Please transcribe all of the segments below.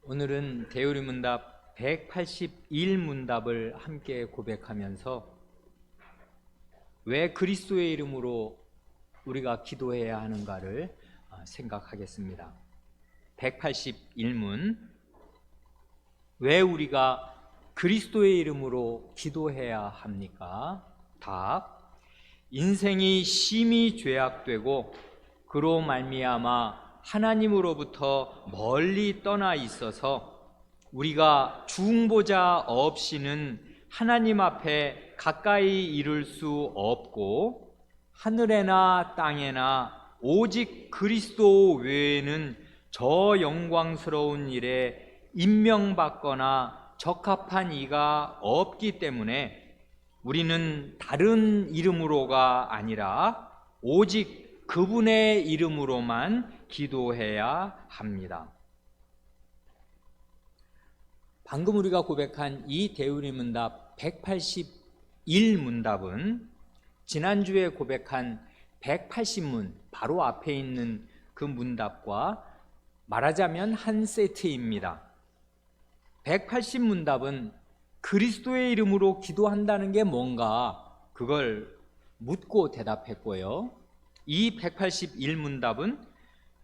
오늘은 대우리문답 181문답을 함께 고백하면서 왜 그리스도의 이름으로 우리가 기도해야 하는가를 생각하겠습니다. 181문, 왜 우리가 그리스도의 이름으로 기도해야 합니까? 답, 인생이 심히 죄악되고 그로 말미암아 하나님으로부터 멀리 떠나 있어서 우리가 중보자 없이는 하나님 앞에 가까이 이를 수 없고 하늘에나 땅에나 오직 그리스도 외에는 저 영광스러운 일에 임명받거나 적합한 이가 없기 때문에 우리는 다른 이름으로가 아니라 오직 그분의 이름으로만 기도해야 합니다. 방금 우리가 고백한 이 대우리문답 181문답은 지난주에 고백한 180문 바로 앞에 있는 그 문답과 말하자면 한 세트입니다. 180문답은 그리스도의 이름으로 기도한다는 게 뭔가 그걸 묻고 대답했고요. 이 181문답은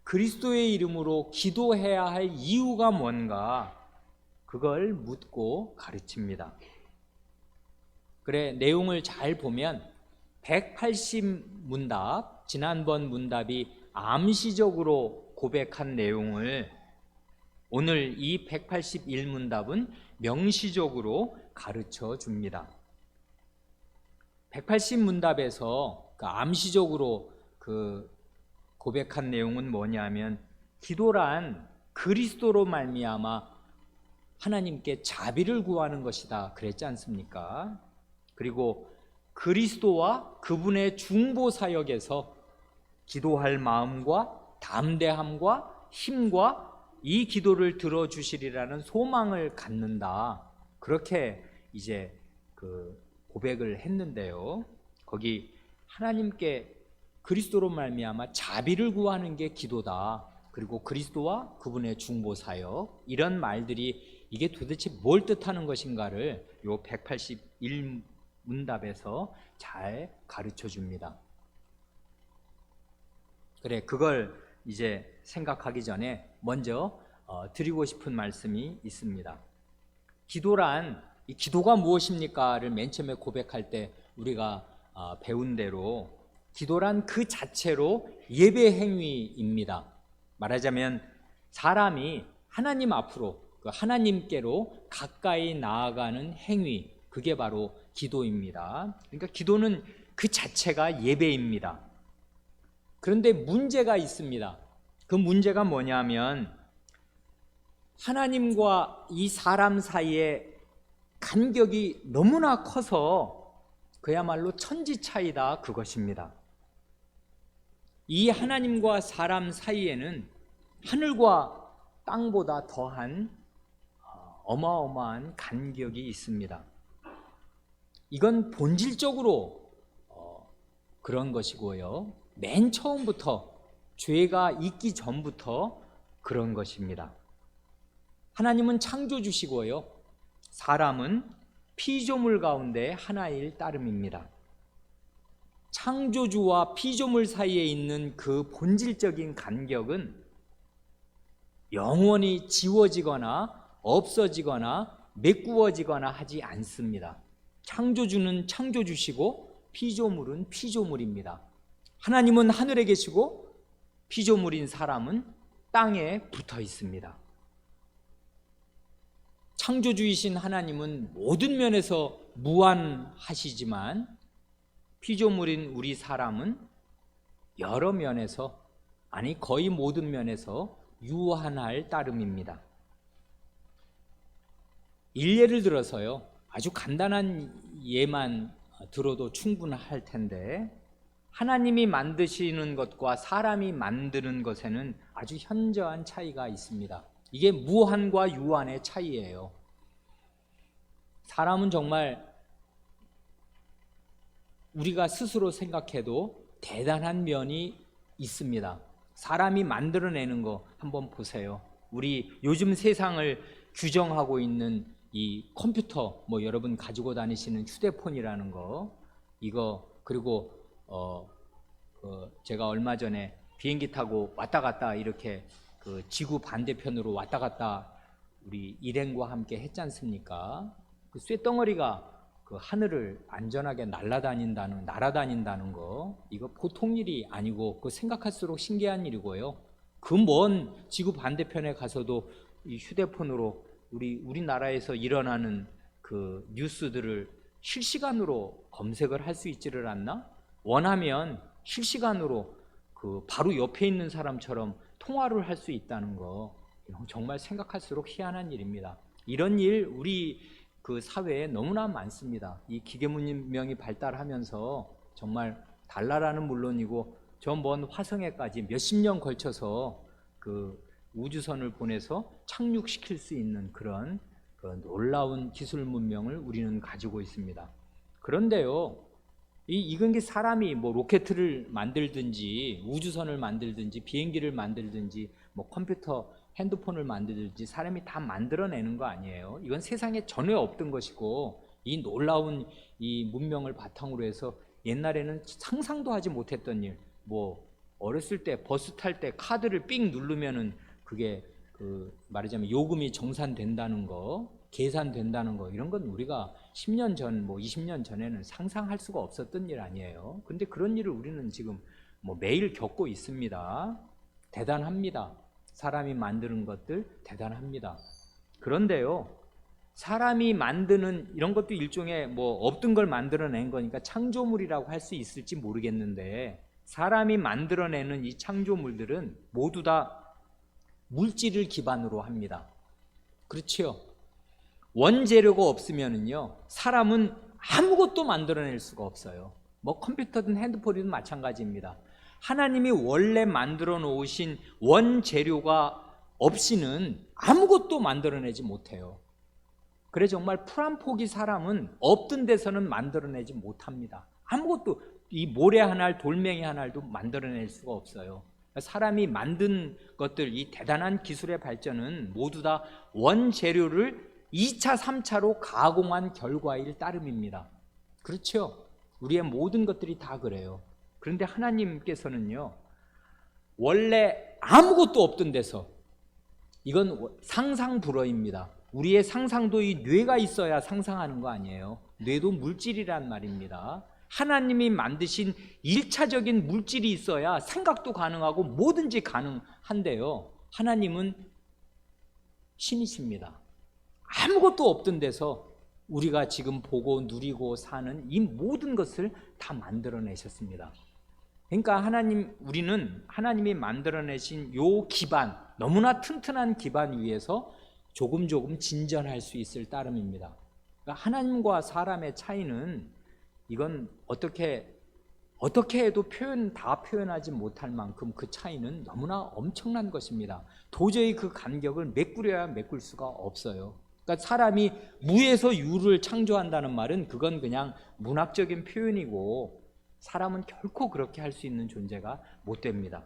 그리스도의 이름으로 기도해야 할 이유가 뭔가 그걸 묻고 가르칩니다. 그래, 내용을 잘 보면 180문답, 지난번 문답이 암시적으로 고백한 내용을 오늘 이 181문답은 명시적으로 가르쳐 줍니다. 180문답에서 암시적으로 고백한 내용은 뭐냐면 기도란 그리스도로 말미암아 하나님께 자비를 구하는 것이다 그랬지 않습니까? 그리고 그리스도와 그분의 중보 사역에서 기도할 마음과 담대함과 힘과 이 기도를 들어주시리라는 소망을 갖는다, 그렇게 이제 고백을 했는데요. 거기 하나님께 그리스도로 말미암아 자비를 구하는 게 기도다, 그리고 그리스도와 그분의 중보 사역, 이런 말들이 이게 도대체 뭘 뜻하는 것인가를 요 181문답에서 잘 가르쳐 줍니다. 그래, 그걸 이제 생각하기 전에 먼저 드리고 싶은 말씀이 있습니다. 기도란, 이 기도가 무엇입니까를 맨 처음에 고백할 때 우리가 배운 대로 기도란 그 자체로 예배 행위입니다. 말하자면 사람이 하나님 앞으로, 하나님께로 가까이 나아가는 행위, 그게 바로 기도입니다. 그러니까 기도는 그 자체가 예배입니다. 그런데 문제가 있습니다. 그 문제가 뭐냐면 하나님과 이 사람 사이의 간격이 너무나 커서 그야말로 천지 차이다, 그것입니다. 이 하나님과 사람 사이에는 하늘과 땅보다 더한 어마어마한 간격이 있습니다. 이건 본질적으로 그런 것이고요, 맨 처음부터 죄가 있기 전부터 그런 것입니다. 하나님은 창조주시고요, 사람은 피조물 가운데 하나일 따름입니다. 창조주와 피조물 사이에 있는 그 본질적인 간격은 영원히 지워지거나 없어지거나 메꾸어지거나 하지 않습니다. 창조주는 창조주시고 피조물은 피조물입니다. 하나님은 하늘에 계시고 피조물인 사람은 땅에 붙어 있습니다. 창조주이신 하나님은 모든 면에서 무한하시지만 피조물인 우리 사람은 여러 면에서, 아니 거의 모든 면에서 유한할 따름입니다. 일례를 들어서요, 아주 간단한 예만 들어도 충분할 텐데, 하나님이 만드시는 것과 사람이 만드는 것에는 아주 현저한 차이가 있습니다. 이게 무한과 유한의 차이예요. 사람은 정말 우리가 스스로 생각해도 대단한 면이 있습니다. 사람이 만들어내는 거 한번 보세요. 우리 요즘 세상을 규정하고 있는 이 컴퓨터, 뭐 여러분 가지고 다니시는 휴대폰이라는 거, 이거, 그리고 제가 얼마 전에 비행기 타고 왔다 갔다 이렇게 그 지구 반대편으로 왔다 갔다 우리 일행과 함께 했지 않습니까? 그 쇳덩어리가 그 하늘을 안전하게 날아다닌다는 거, 이거 보통 일이 아니고 그 생각할수록 신기한 일이고요. 그 먼 지구 반대편에 가서도 이 휴대폰으로 우리나라에서 일어나는 그 뉴스들을 실시간으로 검색을 할 수 있지를 않나? 원하면 실시간으로 그 바로 옆에 있는 사람처럼 통화를 할 수 있다는 거, 정말 생각할수록 희한한 일입니다. 이런 일 우리 그 사회에 너무나 많습니다. 이 기계문명이 발달하면서 정말 달나라는 물론이고 저 먼 화성에까지 몇십 년 걸쳐서 그 우주선을 보내서 착륙시킬 수 있는 그런 그 놀라운 기술 문명을 우리는 가지고 있습니다. 그런데요, 이건 게 사람이 뭐 로켓을 만들든지 우주선을 만들든지 비행기를 만들든지 뭐 컴퓨터, 핸드폰을 만들든지 사람이 다 만들어내는 거 아니에요. 이건 세상에 전혀 없던 것이고, 이 놀라운 이 문명을 바탕으로 해서 옛날에는 상상도 하지 못했던 일, 뭐 어렸을 때 버스 탈 때 카드를 삑 누르면은 그게 그 말하자면 요금이 정산된다는 거, 계산된다는 거, 이런 건 우리가 10년 전, 뭐 20년 전에는 상상할 수가 없었던 일 아니에요. 근데 그런 일을 우리는 지금 뭐 매일 겪고 있습니다. 대단합니다. 사람이 만드는 것들 대단합니다. 그런데요, 사람이 만드는 이런 것도 일종의 뭐 없던 걸 만들어낸 거니까 창조물이라고 할 수 있을지 모르겠는데, 사람이 만들어내는 이 창조물들은 모두 다 물질을 기반으로 합니다. 그렇지요? 원재료가 없으면은요, 사람은 아무것도 만들어낼 수가 없어요. 뭐 컴퓨터든 핸드폰이든 마찬가지입니다. 하나님이 원래 만들어 놓으신 원재료가 없이는 아무것도 만들어내지 못해요. 그래 정말 풀 한 포기 사람은 없던 데서는 만들어내지 못합니다. 아무것도 이 모래 한 알, 돌멩이 한 알도 만들어낼 수가 없어요. 사람이 만든 것들, 이 대단한 기술의 발전은 모두 다 원재료를 2차, 3차로 가공한 결과일 따름입니다. 그렇죠? 우리의 모든 것들이 다 그래요. 그런데 하나님께서는요, 원래 아무것도 없던 데서, 이건 상상 불허입니다. 우리의 상상도 이 뇌가 있어야 상상하는 거 아니에요. 뇌도 물질이란 말입니다. 하나님이 만드신 1차적인 물질이 있어야 생각도 가능하고 뭐든지 가능한데요, 하나님은 신이십니다. 아무것도 없던 데서 우리가 지금 보고 누리고 사는 이 모든 것을 다 만들어내셨습니다. 그러니까 우리는 하나님이 만들어내신 요 기반, 너무나 튼튼한 기반 위에서 조금 진전할 수 있을 따름입니다. 그러니까 하나님과 사람의 차이는, 이건 어떻게 해도 다 표현하지 못할 만큼 그 차이는 너무나 엄청난 것입니다. 도저히 그 간격을 메꾸려야 메꿀 수가 없어요. 그러니까 사람이 무에서 유를 창조한다는 말은 그건 그냥 문학적인 표현이고, 사람은 결코 그렇게 할 수 있는 존재가 못 됩니다.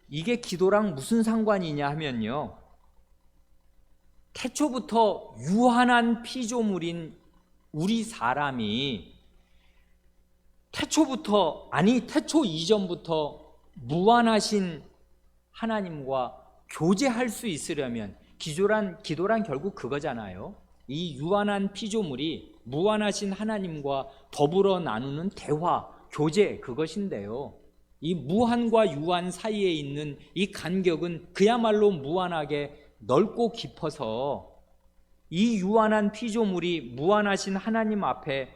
이게 기도랑 무슨 상관이냐 하면요, 태초부터 유한한 피조물인 우리 사람이 태초 이전부터 무한하신 하나님과 교제할 수 있으려면, 기도란 결국 그거잖아요. 이 유한한 피조물이 무한하신 하나님과 더불어 나누는 대화, 교제, 그것인데요, 이 무한과 유한 사이에 있는 이 간격은 그야말로 무한하게 넓고 깊어서, 이 유한한 피조물이 무한하신 하나님 앞에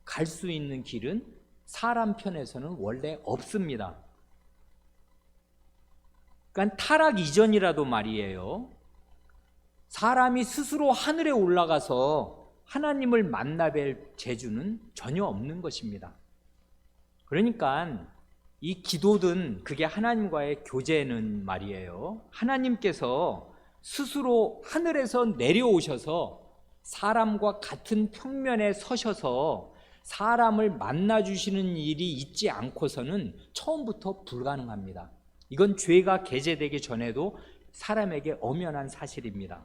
갈 수 있는 길은 사람 편에서는 원래 없습니다. 그러니까 타락 이전이라도 말이에요, 사람이 스스로 하늘에 올라가서 하나님을 만나뵐 재주는 전혀 없는 것입니다. 그러니까 이 기도든 그게 하나님과의 교제는 말이에요, 하나님께서 스스로 하늘에서 내려오셔서 사람과 같은 평면에 서셔서 사람을 만나주시는 일이 있지 않고서는 처음부터 불가능합니다. 이건 죄가 계제되기 전에도 사람에게 엄연한 사실입니다.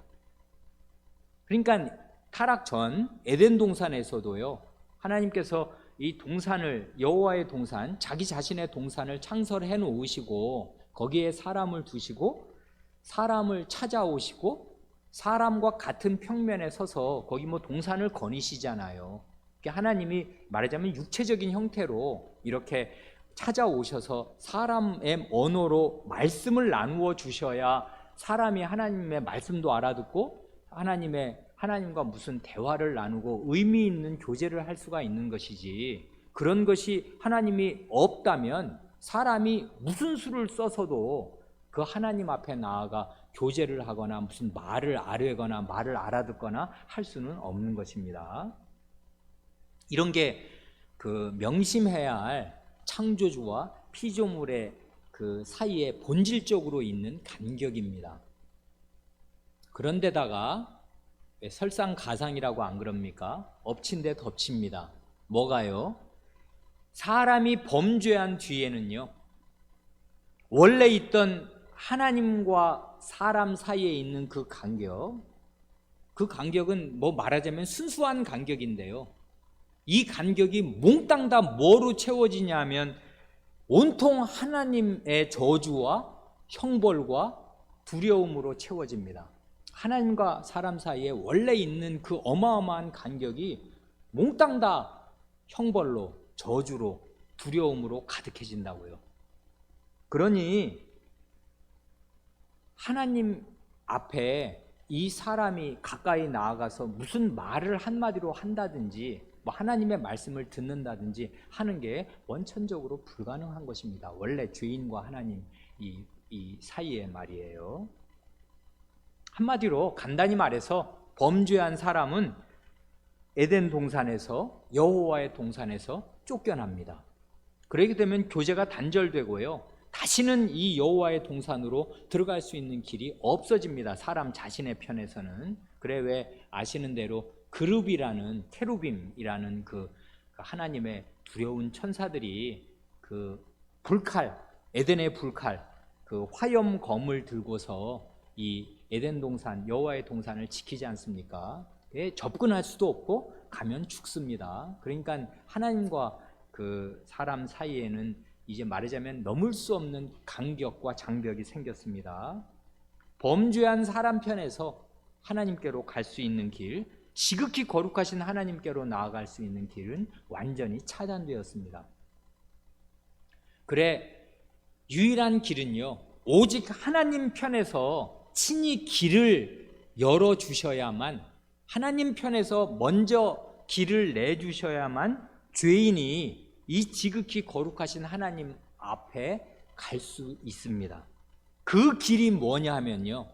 그러니까 타락 전 에덴 동산에서도요, 하나님께서 이 동산을, 여호와의 동산, 자기 자신의 동산을 창설해 놓으시고 거기에 사람을 두시고 사람을 찾아오시고 사람과 같은 평면에 서서 거기 뭐 동산을 거니시잖아요. 하나님이 말하자면 육체적인 형태로 이렇게 찾아오셔서 사람의 언어로 말씀을 나누어 주셔야 사람이 하나님의 말씀도 알아듣고 하나님과 무슨 대화를 나누고 의미 있는 교제를 할 수가 있는 것이지, 그런 것이 하나님이 없다면 사람이 무슨 수를 써서도 그 하나님 앞에 나아가 교제를 하거나 무슨 말을 아뢰거나 말을 알아듣거나 할 수는 없는 것입니다. 이런 게 그 명심해야 할 창조주와 피조물의 그 사이에 본질적으로 있는 간격입니다. 그런데다가 설상가상이라고 안 그럽니까? 엎친 데 덮칩니다. 뭐가요? 사람이 범죄한 뒤에는요, 원래 있던 하나님과 사람 사이에 있는 그 간격은 뭐 말하자면 순수한 간격인데요, 이 간격이 몽땅 다 뭐로 채워지냐면 온통 하나님의 저주와 형벌과 두려움으로 채워집니다. 하나님과 사람 사이에 원래 있는 그 어마어마한 간격이 몽땅 다 형벌로, 저주로, 두려움으로 가득해진다고요. 그러니 하나님 앞에 이 사람이 가까이 나아가서 무슨 말을 한마디로 한다든지 뭐 하나님의 말씀을 듣는다든지 하는 게 원천적으로 불가능한 것입니다. 원래 죄인과 하나님 이 사이에 말이에요. 한마디로 간단히 말해서 범죄한 사람은 에덴 동산에서, 여호와의 동산에서 쫓겨납니다. 그렇게 되면 교제가 단절되고요, 다시는 이 여호와의 동산으로 들어갈 수 있는 길이 없어집니다. 사람 자신의 편에서는. 그래, 왜 아시는 대로 케루빔이라는 그 하나님의 두려운 천사들이 그 불칼, 에덴의 불칼, 그 화염검을 들고서 이 에덴 동산, 여호와의 동산을 지키지 않습니까? 접근할 수도 없고 가면 죽습니다. 그러니까 하나님과 그 사람 사이에는 이제 말하자면 넘을 수 없는 간격과 장벽이 생겼습니다. 범죄한 사람 편에서 하나님께로 갈 수 있는 길, 지극히 거룩하신 하나님께로 나아갈 수 있는 길은 완전히 차단되었습니다. 그래, 유일한 길은요, 오직 하나님 편에서 친히 길을 열어주셔야만, 하나님 편에서 먼저 길을 내주셔야만 죄인이 이 지극히 거룩하신 하나님 앞에 갈 수 있습니다. 그 길이 뭐냐 하면요,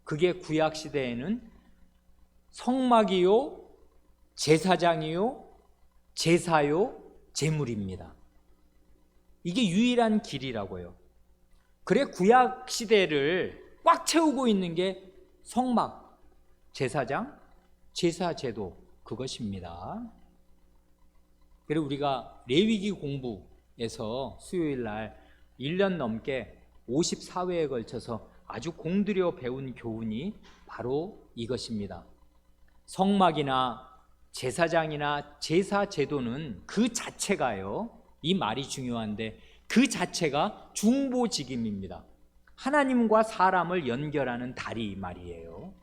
그게 구약시대에는 성막이요, 제사장이요, 제사요, 제물입니다. 이게 유일한 길이라고요. 그래, 구약시대를 꽉 채우고 있는 게 성막, 제사장, 제사제도, 그것입니다. 그리고 우리가 레위기 공부에서 수요일 날 1년 넘게 54회에 걸쳐서 아주 공들여 배운 교훈이 바로 이것입니다. 성막이나 제사장이나 제사제도는 그 자체가요, 이 말이 중요한데 그 자체가 중보직임입니다. 하나님과 사람을 연결하는 다리 말이에요.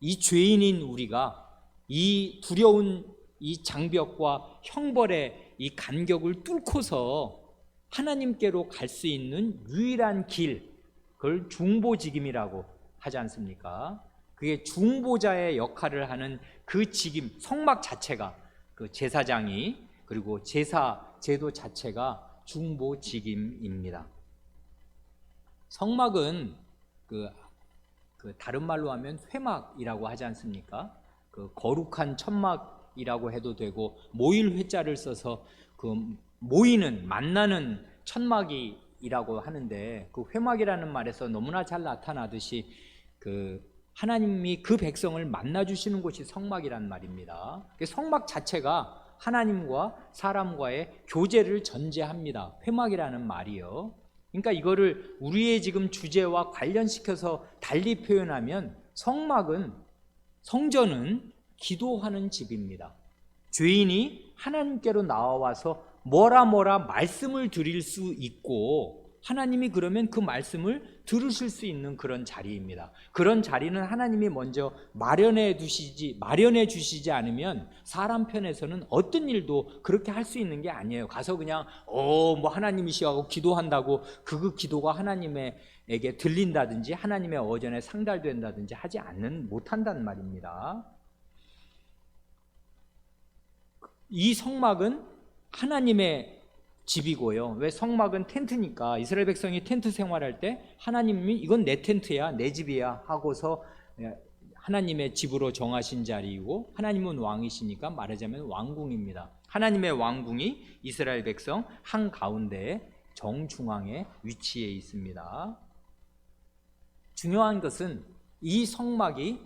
이 죄인인 우리가 이 두려운 이 장벽과 형벌의 이 간격을 뚫고서 하나님께로 갈 수 있는 유일한 길, 그걸 중보직임이라고 하지 않습니까? 그게 중보자의 역할을 하는 그 직임, 성막 자체가, 그 제사장이, 그리고 제사 제도 자체가 중보직임입니다. 성막은 그 다른 말로 하면 회막이라고 하지 않습니까? 그 거룩한 천막이라고 해도 되고, 모일 회자를 써서 그 모이는, 만나는 천막이라고 하는데, 그 회막이라는 말에서 너무나 잘 나타나듯이 그 하나님이 그 백성을 만나주시는 곳이 성막이란 말입니다. 성막 자체가 하나님과 사람과의 교제를 전제합니다. 회막이라는 말이요. 그러니까 이거를 우리의 지금 주제와 관련시켜서 달리 표현하면 성전은 기도하는 집입니다. 죄인이 하나님께로 나와서 뭐라 말씀을 드릴 수 있고, 하나님이 그러면 그 말씀을 들으실 수 있는 그런 자리입니다. 그런 자리는 하나님이 먼저 마련해 주시지 않으면 사람 편에서는 어떤 일도 그렇게 할 수 있는 게 아니에요. 가서 그냥 뭐 하나님이시하고 기도한다고 그 기도가 하나님에게 들린다든지 하나님의 어전에 상달된다든지 못한단 말입니다. 이 성막은 하나님의 집이고요. 왜? 성막은 텐트니까. 이스라엘 백성이 텐트 생활할 때 하나님이 이건 내 텐트야, 내 집이야 하고서 하나님의 집으로 정하신 자리이고, 하나님은 왕이시니까 말하자면 왕궁입니다. 하나님의 왕궁이 이스라엘 백성 한가운데 정중앙에 위치해 있습니다. 중요한 것은 이 성막이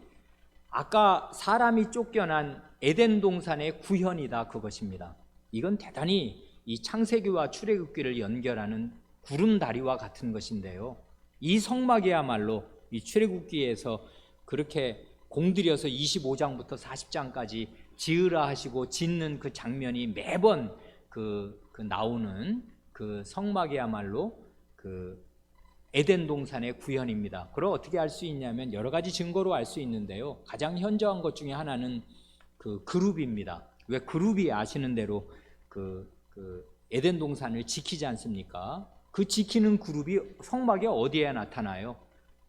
아까 사람이 쫓겨난 에덴 동산의 구현이다, 그것입니다. 이건 대단히 이 창세기와 출애굽기를 연결하는 구름다리와 같은 것인데요, 이 성막이야말로 이 출애굽기에서 그렇게 공들여서 25장부터 40장까지 지으라 하시고 짓는 그 장면이 매번 나오는 그 성막이야말로 그 에덴 동산의 구현입니다. 그걸 어떻게 알 수 있냐면 여러 가지 증거로 알 수 있는데요, 가장 현저한 것 중에 하나는 그 그룹입니다. 왜? 그룹이 아시는 대로 그 에덴 동산을 지키지 않습니까? 그 지키는 그룹이 성막에 어디에 나타나요?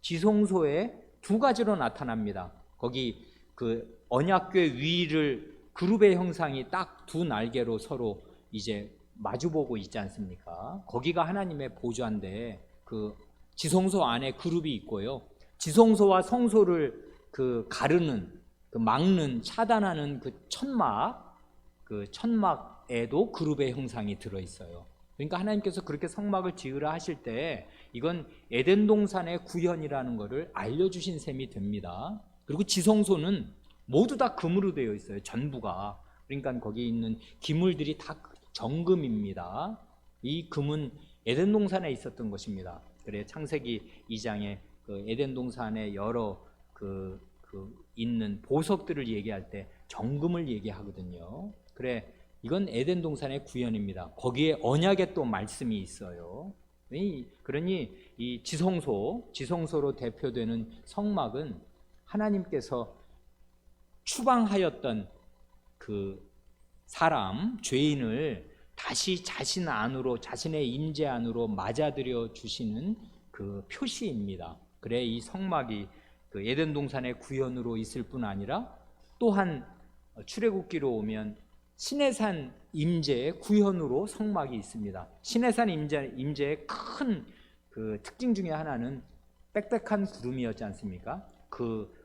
지성소에 두 가지로 나타납니다. 거기 그 언약궤 위를 그룹의 형상이 딱 두 날개로 서로 이제 마주보고 있지 않습니까? 거기가 하나님의 보좌인데 그 지성소 안에 그룹이 있고요, 지성소와 성소를 가르는, 막는, 차단하는 그 천막에도 그룹의 형상이 들어있어요. 그러니까 하나님께서 그렇게 성막을 지으라 하실 때 이건 에덴 동산의 구현이라는 것을 알려주신 셈이 됩니다. 그리고 지성소는 모두 다 금으로 되어 있어요, 전부가. 그러니까 거기 있는 기물들이 다 정금입니다. 이 금은 에덴 동산에 있었던 것입니다. 그래 창세기 2장에 그 에덴 동산에 여러 있는 보석들을 얘기할 때 정금을 얘기하거든요. 그래 이건 에덴 동산의 구현입니다. 거기에 언약의 또 말씀이 있어요. 그러니 이 지성소로 대표되는 성막은 하나님께서 추방하였던 그 사람, 죄인을 다시 자신 안으로, 자신의 임재 안으로 맞아들여 주시는 그 표시입니다. 그래 이 성막이 그 에덴 동산의 구현으로 있을 뿐 아니라 또한 출애굽기로 오면 시내산 임재의 구현으로 성막이 있습니다. 시내산 임재의 큰 그 특징 중에 하나는 빽빽한 구름이었지 않습니까?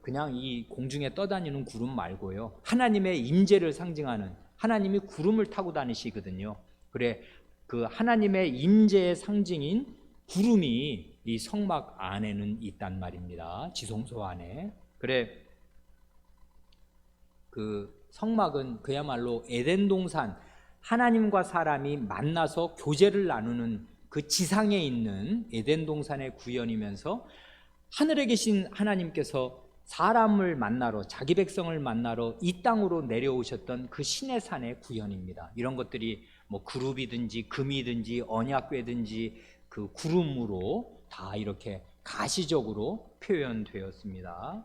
그냥 이 공중에 떠다니는 구름 말고요, 하나님의 임재를 상징하는, 하나님이 구름을 타고 다니시거든요. 그래 그 하나님의 임재의 상징인 구름이 이 성막 안에는 있단 말입니다. 지성소 안에. 그래 그 성막은 그야말로 에덴 동산, 하나님과 사람이 만나서 교제를 나누는 그 지상에 있는 에덴 동산의 구현이면서 하늘에 계신 하나님께서 사람을 만나러, 자기 백성을 만나러 이 땅으로 내려오셨던 그 신의 산의 구현입니다. 이런 것들이 뭐 그룹이든지 금이든지 언약궤든지 그 구름으로 다 이렇게 가시적으로 표현되었습니다.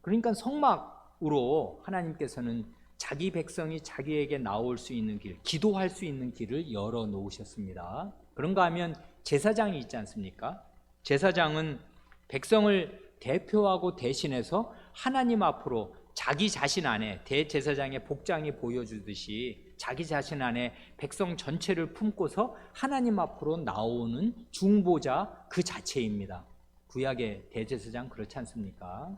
그러니까 성막으로 하나님께서는 자기 백성이 자기에게 나올 수 있는 길, 기도할 수 있는 길을 열어 놓으셨습니다. 그런가 하면 제사장이 있지 않습니까? 제사장은 백성을 대표하고 대신해서 하나님 앞으로 자기 자신 안에, 대제사장의 복장이 보여주듯이 자기 자신 안에 백성 전체를 품고서 하나님 앞으로 나오는 중보자 그 자체입니다. 구약의 대제사장 그렇지 않습니까?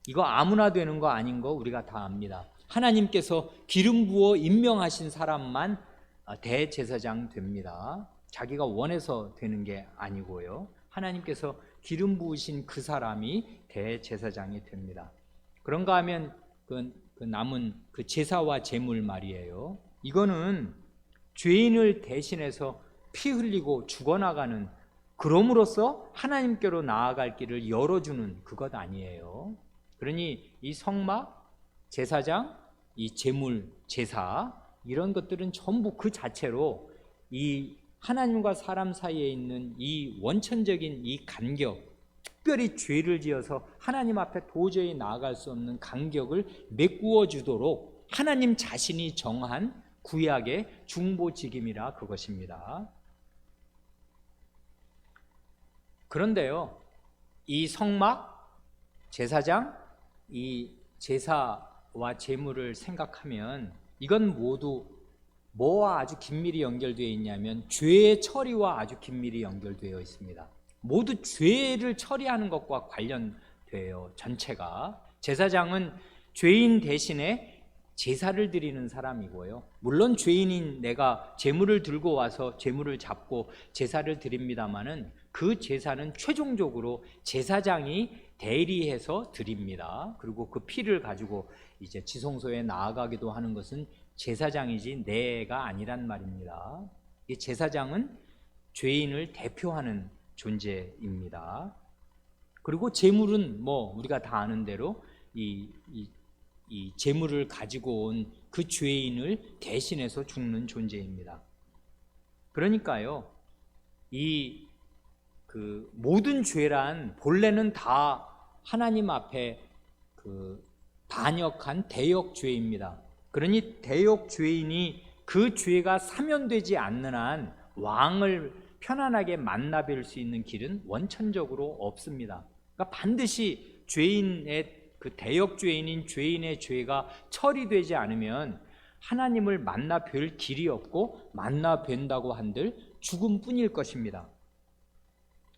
이거 아무나 되는 거 아닌 거 우리가 다 압니다. 하나님께서 기름 부어 임명하신 사람만 대제사장 됩니다. 자기가 원해서 되는 게 아니고요, 하나님께서 기름 부으신 그 사람이 대제사장이 됩니다. 그런가 하면 그 남은 그 제사와 제물 말이에요. 이거는 죄인을 대신해서 피 흘리고 죽어나가는, 그럼으로써 하나님께로 나아갈 길을 열어주는 그것 아니에요. 그러니 이 성막, 제사장, 이 제물, 제사, 이런 것들은 전부 그 자체로 이 하나님과 사람 사이에 있는 이 원천적인 이 간격, 특별히 죄를 지어서 하나님 앞에 도저히 나아갈 수 없는 간격을 메꾸어 주도록 하나님 자신이 정한 구약의 중보직임이라 그것입니다. 그런데요, 이 성막, 제사장, 이 제사와 제물을 생각하면 이건 모두 뭐와 아주 긴밀히 연결되어 있냐면 죄의 처리와 아주 긴밀히 연결되어 있습니다. 모두 죄를 처리하는 것과 관련돼요. 전체가. 제사장은 죄인 대신에 제사를 드리는 사람이고요. 물론 죄인인 내가 제물을 들고 와서 제물을 잡고 제사를 드립니다마는 그 제사는 최종적으로 제사장이 대리해서 드립니다. 그리고 그 피를 가지고 이제 지성소에 나아가기도 하는 것은 제사장이지 내가 아니란 말입니다. 이 제사장은 죄인을 대표하는 존재입니다. 그리고 제물은 뭐 우리가 다 아는 대로 이 제물을 가지고 온 그 죄인을 대신해서 죽는 존재입니다. 그러니까요, 이 모든 죄란 본래는 다 하나님 앞에 반역한 대역 죄입니다. 그러니 대역 죄인이 그 죄가 사면되지 않는 한 왕을 편안하게 만나 뵐 수 있는 길은 원천적으로 없습니다. 그러니까 반드시 죄인의 그 대역 죄인인 죄인의 죄가 처리되지 않으면 하나님을 만나 뵐 길이 없고 만나 뵌다고 한들 죽음뿐일 것입니다.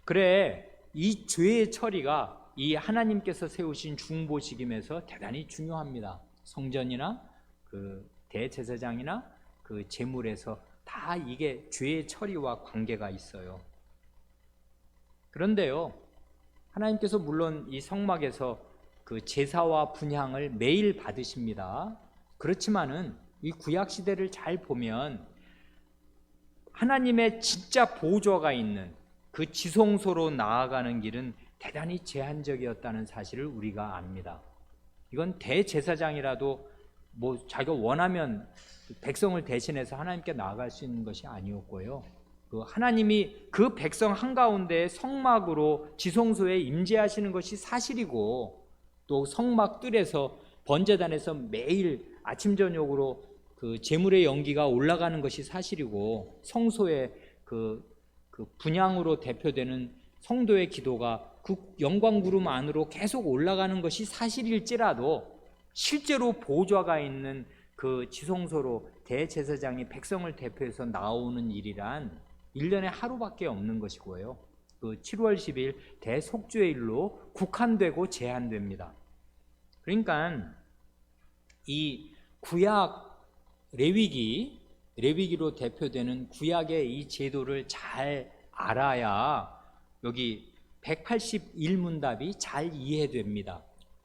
그래, 이 죄의 처리가 이 하나님께서 세우신 중보직임에서 대단히 중요합니다. 성전이나 그 대제사장이나 그 제물에서 다 이게 죄의 처리와 관계가 있어요. 그런데요, 하나님께서 물론 이 성막에서 그 제사와 분향을 매일 받으십니다. 그렇지만은 이 구약 시대를 잘 보면 하나님의 진짜 보좌가 있는 그 지성소로 나아가는 길은 대단히 제한적이었다는 사실을 우리가 압니다. 이건 대제사장이라도 뭐 자기가 원하면 백성을 대신해서 하나님께 나아갈 수 있는 것이 아니었고요. 그 하나님이 그 백성 한가운데 성막으로 지성소에 임재하시는 것이 사실이고, 또 성막 뜰에서 번제단에서 매일 아침 저녁으로 그 제물의 연기가 올라가는 것이 사실이고, 성소에 그 분향으로 대표되는 성도의 기도가 그 영광 구름 안으로 계속 올라가는 것이 사실일지라도 실제로 보좌가 있는 그 지성소로 대제사장이 백성을 대표해서 나오는 일이란 1년에 하루밖에 없는 것이고요. 그 7월 10일 대속죄일로 국한되고 제한됩니다. 그러니까 이 구약 레위기로 대표되는 구약의 이 제도를 잘 알아야 여기 181문답이 잘 이해됩니다.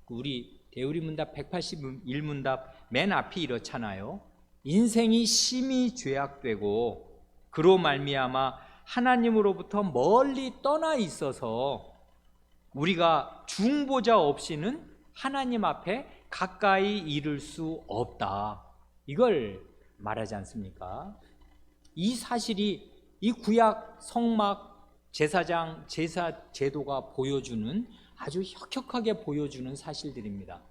우리 대우리문답 181문답 맨 앞이 이렇잖아요. 인생이 심히 죄악되고 그로 말미암아 하나님으로부터 멀리 떠나 있어서 우리가 중보자 없이는 하나님 앞에 가까이 이를 수 없다, 이걸 말하지 않습니까? 이 사실이 이 구약 성막 제사장 제사 제도가 보여주는 아주 혁혁하게 보여주는 사실들입니다.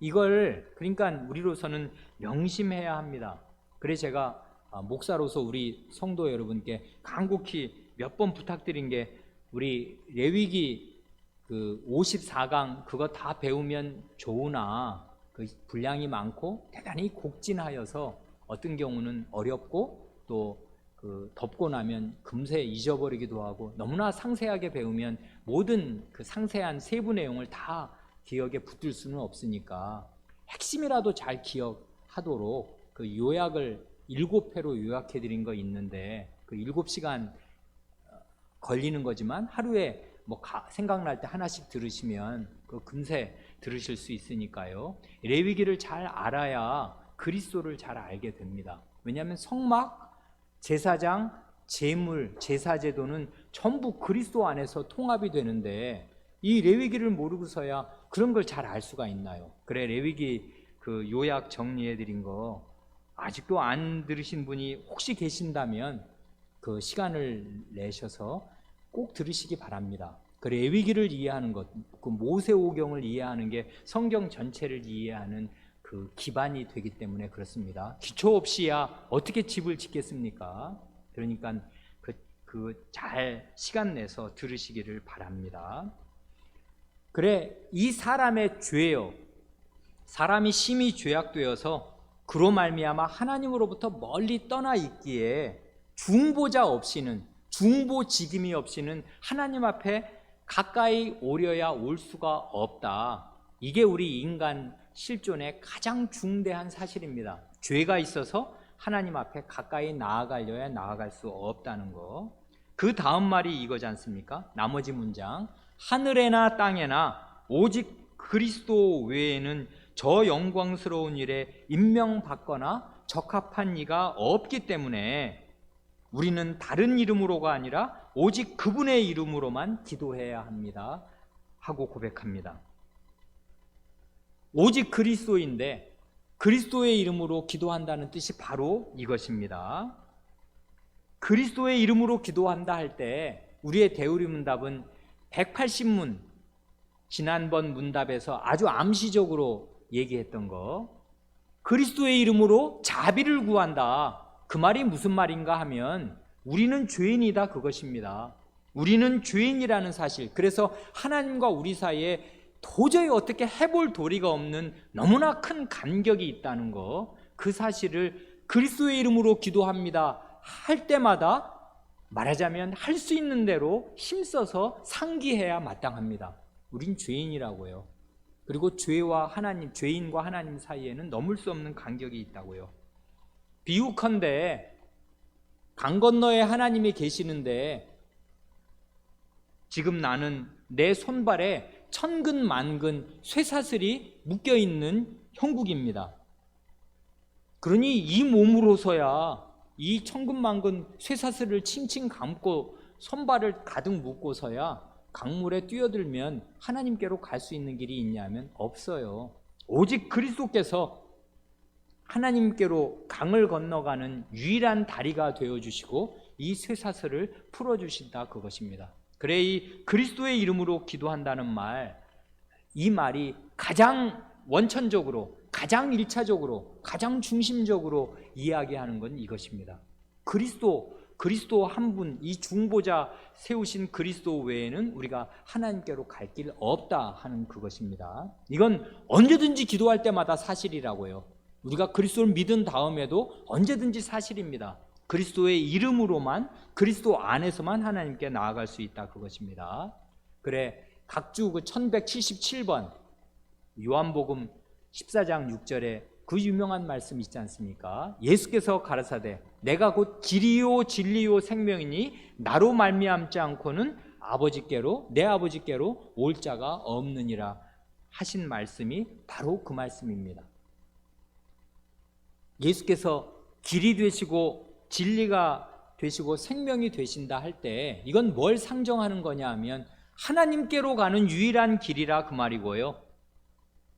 이걸 그러니까 우리로서는 명심해야 합니다. 그래서 제가 목사로서 우리 성도 여러분께 간곡히 몇 번 부탁드린 게, 우리 레위기 그 54강 그거 다 배우면 좋으나 그 분량이 많고 대단히 곡진하여서 어떤 경우는 어렵고 또 그 덮고 나면 금세 잊어버리기도 하고, 너무나 상세하게 배우면 모든 그 상세한 세부 내용을 다 기억에 붙들 수는 없으니까 핵심이라도 잘 기억하도록 그 요약을 7회로 요약해 드린 거 있는데, 그 7시간 걸리는 거지만 하루에 뭐 생각날 때 하나씩 들으시면 그 금세 들으실 수 있으니까요. 레위기를 잘 알아야 그리스도를 잘 알게 됩니다. 왜냐하면 성막, 제사장, 제물, 제사제도는 전부 그리스도 안에서 통합이 되는데 이 레위기를 모르고서야 그런 걸 잘 알 수가 있나요? 그래, 레위기 그 요약 정리해 드린 거 아직도 안 들으신 분이 혹시 계신다면 그 시간을 내셔서 꼭 들으시기 바랍니다. 그 레위기를 이해하는 것, 그 모세오경을 이해하는 게 성경 전체를 이해하는 그 기반이 되기 때문에 그렇습니다. 기초 없이야 어떻게 집을 짓겠습니까? 그러니까 잘 시간 내서 들으시기를 바랍니다. 그래, 이 사람의 죄요. 사람이 심히 죄악되어서 그로 말미암아 하나님으로부터 멀리 떠나 있기에 중보자 없이는, 중보지김이 없이는 하나님 앞에 가까이 오려야 올 수가 없다. 이게 우리 인간 실존의 가장 중대한 사실입니다. 죄가 있어서 하나님 앞에 가까이 나아가려야 나아갈 수 없다는 거. 그 다음 말이 이거지 않습니까? 나머지 문장. 하늘에나 땅에나 오직 그리스도 외에는 저 영광스러운 일에 임명받거나 적합한 이가 없기 때문에 우리는 다른 이름으로가 아니라 오직 그분의 이름으로만 기도해야 합니다 하고 고백합니다. 오직 그리스도인데 그리스도의 이름으로 기도한다는 뜻이 바로 이것입니다. 그리스도의 이름으로 기도한다 할 때 우리의 대우리 문답은 180문, 지난번 문답에서 아주 암시적으로 얘기했던 거, 그리스도의 이름으로 자비를 구한다. 그 말이 무슨 말인가 하면 우리는 죄인이다, 그것입니다. 우리는 죄인이라는 사실, 그래서 하나님과 우리 사이에 도저히 어떻게 해볼 도리가 없는 너무나 큰 간격이 있다는 거, 그 사실을 그리스도의 이름으로 기도합니다 할 때마다 말하자면 할 수 있는 대로 힘써서 상기해야 마땅합니다. 우린 죄인이라고요. 그리고 죄와 하나님, 죄인과 하나님 사이에는 넘을 수 없는 간격이 있다고요. 비유컨대 강 건너에 하나님이 계시는데 지금 나는 내 손발에 천근만근 쇠사슬이 묶여있는 형국입니다. 그러니 이 몸으로서야 이 천근만근 쇠사슬을 칭칭 감고 손발을 가득 묶고서야 강물에 뛰어들면 하나님께로 갈 수 있는 길이 있냐면 없어요. 오직 그리스도께서 하나님께로 강을 건너가는 유일한 다리가 되어주시고 이 쇠사슬을 풀어주신다, 그것입니다. 그래, 이 그리스도의 이름으로 기도한다는 말, 이 말이 가장 원천적으로, 가장 일차적으로, 가장 중심적으로 이야기하는 건 이것입니다. 그리스도 한 분, 이 중보자 세우신 그리스도 외에는 우리가 하나님께로 갈 길 없다 하는 그것입니다. 이건 언제든지 기도할 때마다 사실이라고요. 우리가 그리스도를 믿은 다음에도 언제든지 사실입니다. 그리스도의 이름으로만, 그리스도 안에서만 하나님께 나아갈 수 있다, 그것입니다. 그래, 각주 그 1177번 요한복음 14장 6절에 그 유명한 말씀 있지 않습니까? 예수께서 가라사대 내가 곧 길이요 진리요 생명이니 나로 말미암지 않고는 아버지께로, 내 아버지께로 올 자가 없느니라 하신 말씀이 바로 그 말씀입니다. 예수께서 길이 되시고 진리가 되시고 생명이 되신다 할 때 이건 뭘 상정하는 거냐 하면 하나님께로 가는 유일한 길이라 그 말이고요.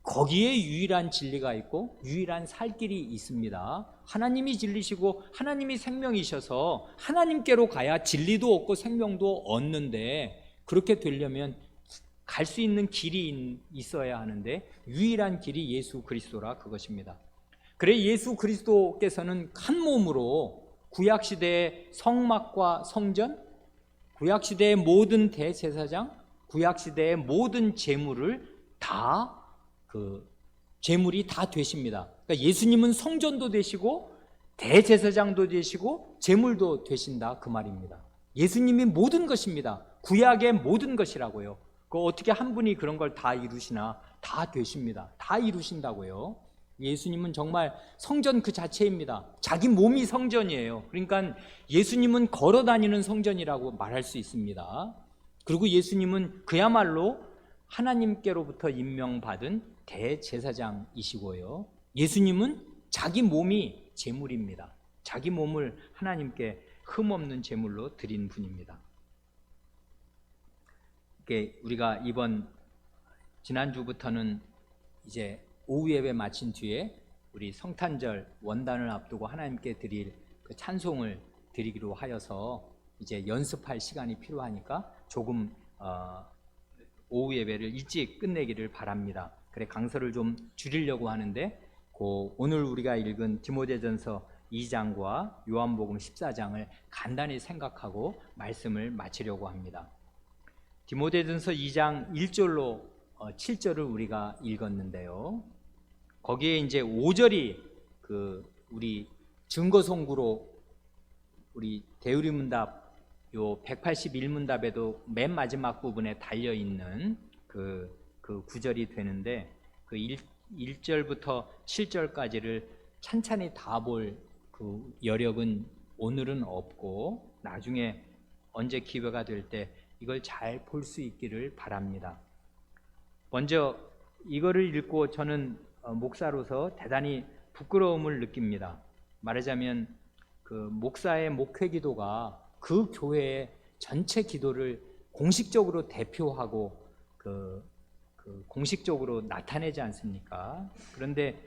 거기에 유일한 진리가 있고 유일한 살 길이 있습니다. 하나님이 진리시고 하나님이 생명이셔서 하나님께로 가야 진리도 얻고 생명도 얻는데, 그렇게 되려면 갈 수 있는 길이 있어야 하는데 유일한 길이 예수 그리스도라 그것입니다. 그래, 예수 그리스도께서는 한 몸으로 구약시대의 성막과 성전, 구약시대의 모든 대제사장, 구약시대의 모든 제물을 다 제물이 다 되십니다. 그러니까 예수님은 성전도 되시고 대제사장도 되시고 제물도 되신다 그 말입니다. 예수님이 모든 것입니다. 구약의 모든 것이라고요. 어떻게 한 분이 그런 걸 다 이루시나? 다 되십니다. 다 이루신다고요. 예수님은 정말 성전 그 자체입니다. 자기 몸이 성전이에요. 그러니까 예수님은 걸어다니는 성전이라고 말할 수 있습니다. 그리고 예수님은 그야말로 하나님께로부터 임명받은 대제사장이시고요. 예수님은 자기 몸이 제물입니다. 자기 몸을 하나님께 흠없는 제물로 드린 분입니다. 우리가 이번 지난주부터는 이제 오후 예배 마친 뒤에 우리 성탄절 원단을 앞두고 하나님께 드릴 그 찬송을 드리기로 하여서 이제 연습할 시간이 필요하니까 조금 오후 예배를 일찍 끝내기를 바랍니다. 그래 강서를 좀 줄이려고 하는데 오늘 우리가 읽은 디모데전서 2장과 요한복음 14장을 간단히 생각하고 말씀을 마치려고 합니다. 디모데전서 2장 1절로 7절을 우리가 읽었는데요. 거기에 이제 5절이 우리 증거송구로 우리 대우리문답 요 181문답에도 맨 마지막 부분에 달려 있는 그 구절이 되는데 그 1절부터 7절까지를 찬찬히 다 볼 그 여력은 오늘은 없고 나중에 언제 기회가 될 때 이걸 잘 볼 수 있기를 바랍니다. 먼저 이거를 읽고 저는 목사로서 대단히 부끄러움을 느낍니다. 말하자면 그 목사의 목회 기도가 그 교회의 전체 기도를 공식적으로 대표하고 공식적으로 나타내지 않습니까? 그런데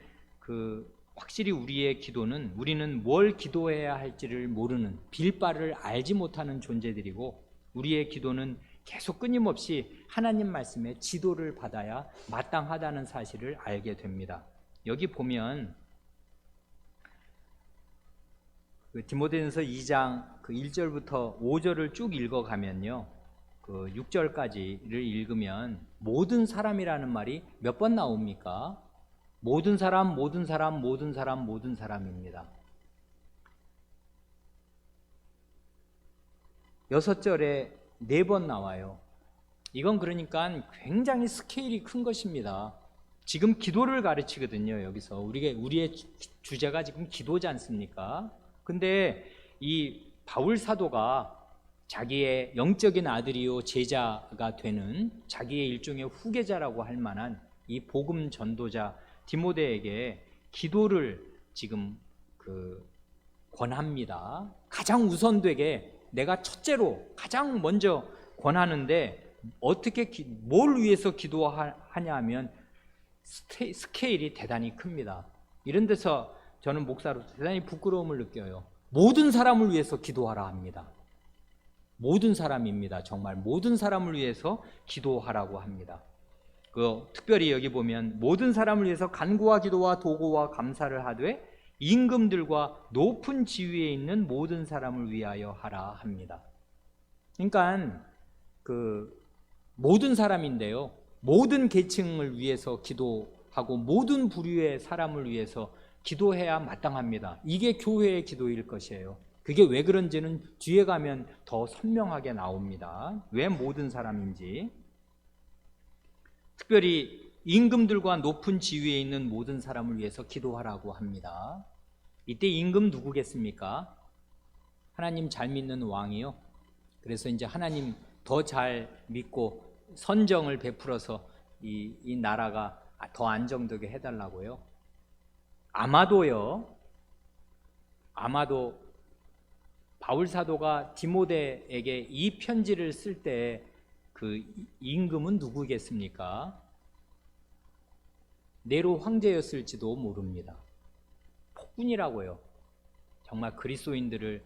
확실히 우리는 뭘 기도해야 할지를 모르는 빌 바를 알지 못하는 존재들이고 우리의 기도는 계속 끊임없이 하나님 말씀에 지도를 받아야 마땅하다는 사실을 알게 됩니다. 여기 보면 디모데전서 2장 1절부터 5절을 쭉 읽어가면요, 6절까지를 읽으면 모든 사람이라는 말이 몇 번 나옵니까? 모든 사람, 모든 사람, 모든 사람, 모든 사람입니다. 6절에 4번 나와요. 이건 그러니까 굉장히 스케일이 큰 것입니다. 지금 기도를 가르치거든요. 여기서 우리의 주제가 지금 기도지 않습니까? 근데 이 바울 사도가 자기의 영적인 아들이요 제자가 되는 자기의 일종의 후계자라고 할 만한 이 복음 전도자 디모데에게 기도를 지금 권합니다. 가장 우선되게 내가 첫째로 가장 먼저 권하는데 어떻게 뭘 위해서 기도하냐 하면 스케일이 대단히 큽니다. 이런 데서 저는 목사로서 대단히 부끄러움을 느껴요. 모든 사람을 위해서 기도하라 합니다. 모든 사람입니다. 정말 모든 사람을 위해서 기도하라고 합니다. 특별히 여기 보면 모든 사람을 위해서 간구와 기도와 도구와 감사를 하되 임금들과 높은 지위에 있는 모든 사람을 위하여 하라 합니다. 그러니까 모든 사람인데요, 모든 계층을 위해서 기도하고 모든 부류의 사람을 위해서 기도해야 마땅합니다. 이게 교회의 기도일 것이에요. 그게 왜 그런지는 뒤에 가면 더 선명하게 나옵니다. 왜 모든 사람인지. 특별히 임금들과 높은 지위에 있는 모든 사람을 위해서 기도하라고 합니다. 이때 임금 누구겠습니까? 하나님 잘 믿는 왕이요. 그래서 이제 하나님 더 잘 믿고 선정을 베풀어서 이 나라가 더 안정되게 해달라고요. 아마도 바울 사도가 디모데에게 이 편지를 쓸 때 임금은 누구겠습니까? 네로 황제였을지도 모릅니다. 폭군이라고요. 정말 그리스도인들을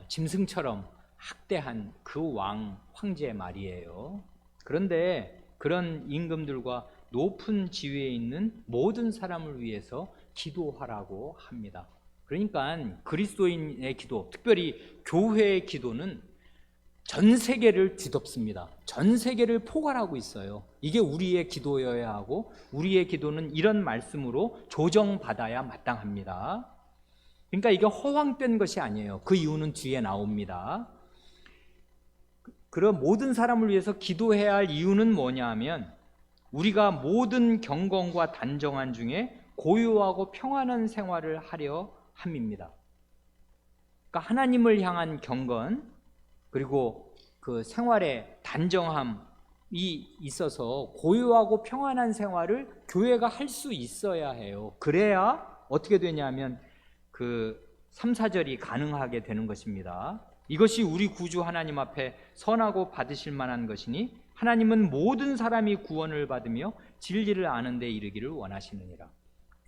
짐승처럼 학대한 그 황제 말이에요. 그런데 그런 임금들과 높은 지위에 있는 모든 사람을 위해서 기도하라고 합니다. 그러니까 그리스도인의 기도, 특별히 교회의 기도는 전 세계를 뒤덮습니다. 전 세계를 포괄하고 있어요. 이게 우리의 기도여야 하고 우리의 기도는 이런 말씀으로 조정받아야 마땅합니다. 그러니까 이게 허황된 것이 아니에요. 그 이유는 뒤에 나옵니다. 그런 모든 사람을 위해서 기도해야 할 이유는 뭐냐 하면 우리가 모든 경건과 단정한 중에 고요하고 평안한 생활을 하려 함입니다. 그러니까 하나님을 향한 경건 그리고 그 생활의 단정함이 있어서 고요하고 평안한 생활을 교회가 할 수 있어야 해요. 그래야 어떻게 되냐면 3, 4절이 가능하게 되는 것입니다. 이것이 우리 구주 하나님 앞에 선하고 받으실 만한 것이니 하나님은 모든 사람이 구원을 받으며 진리를 아는 데 이르기를 원하시느니라.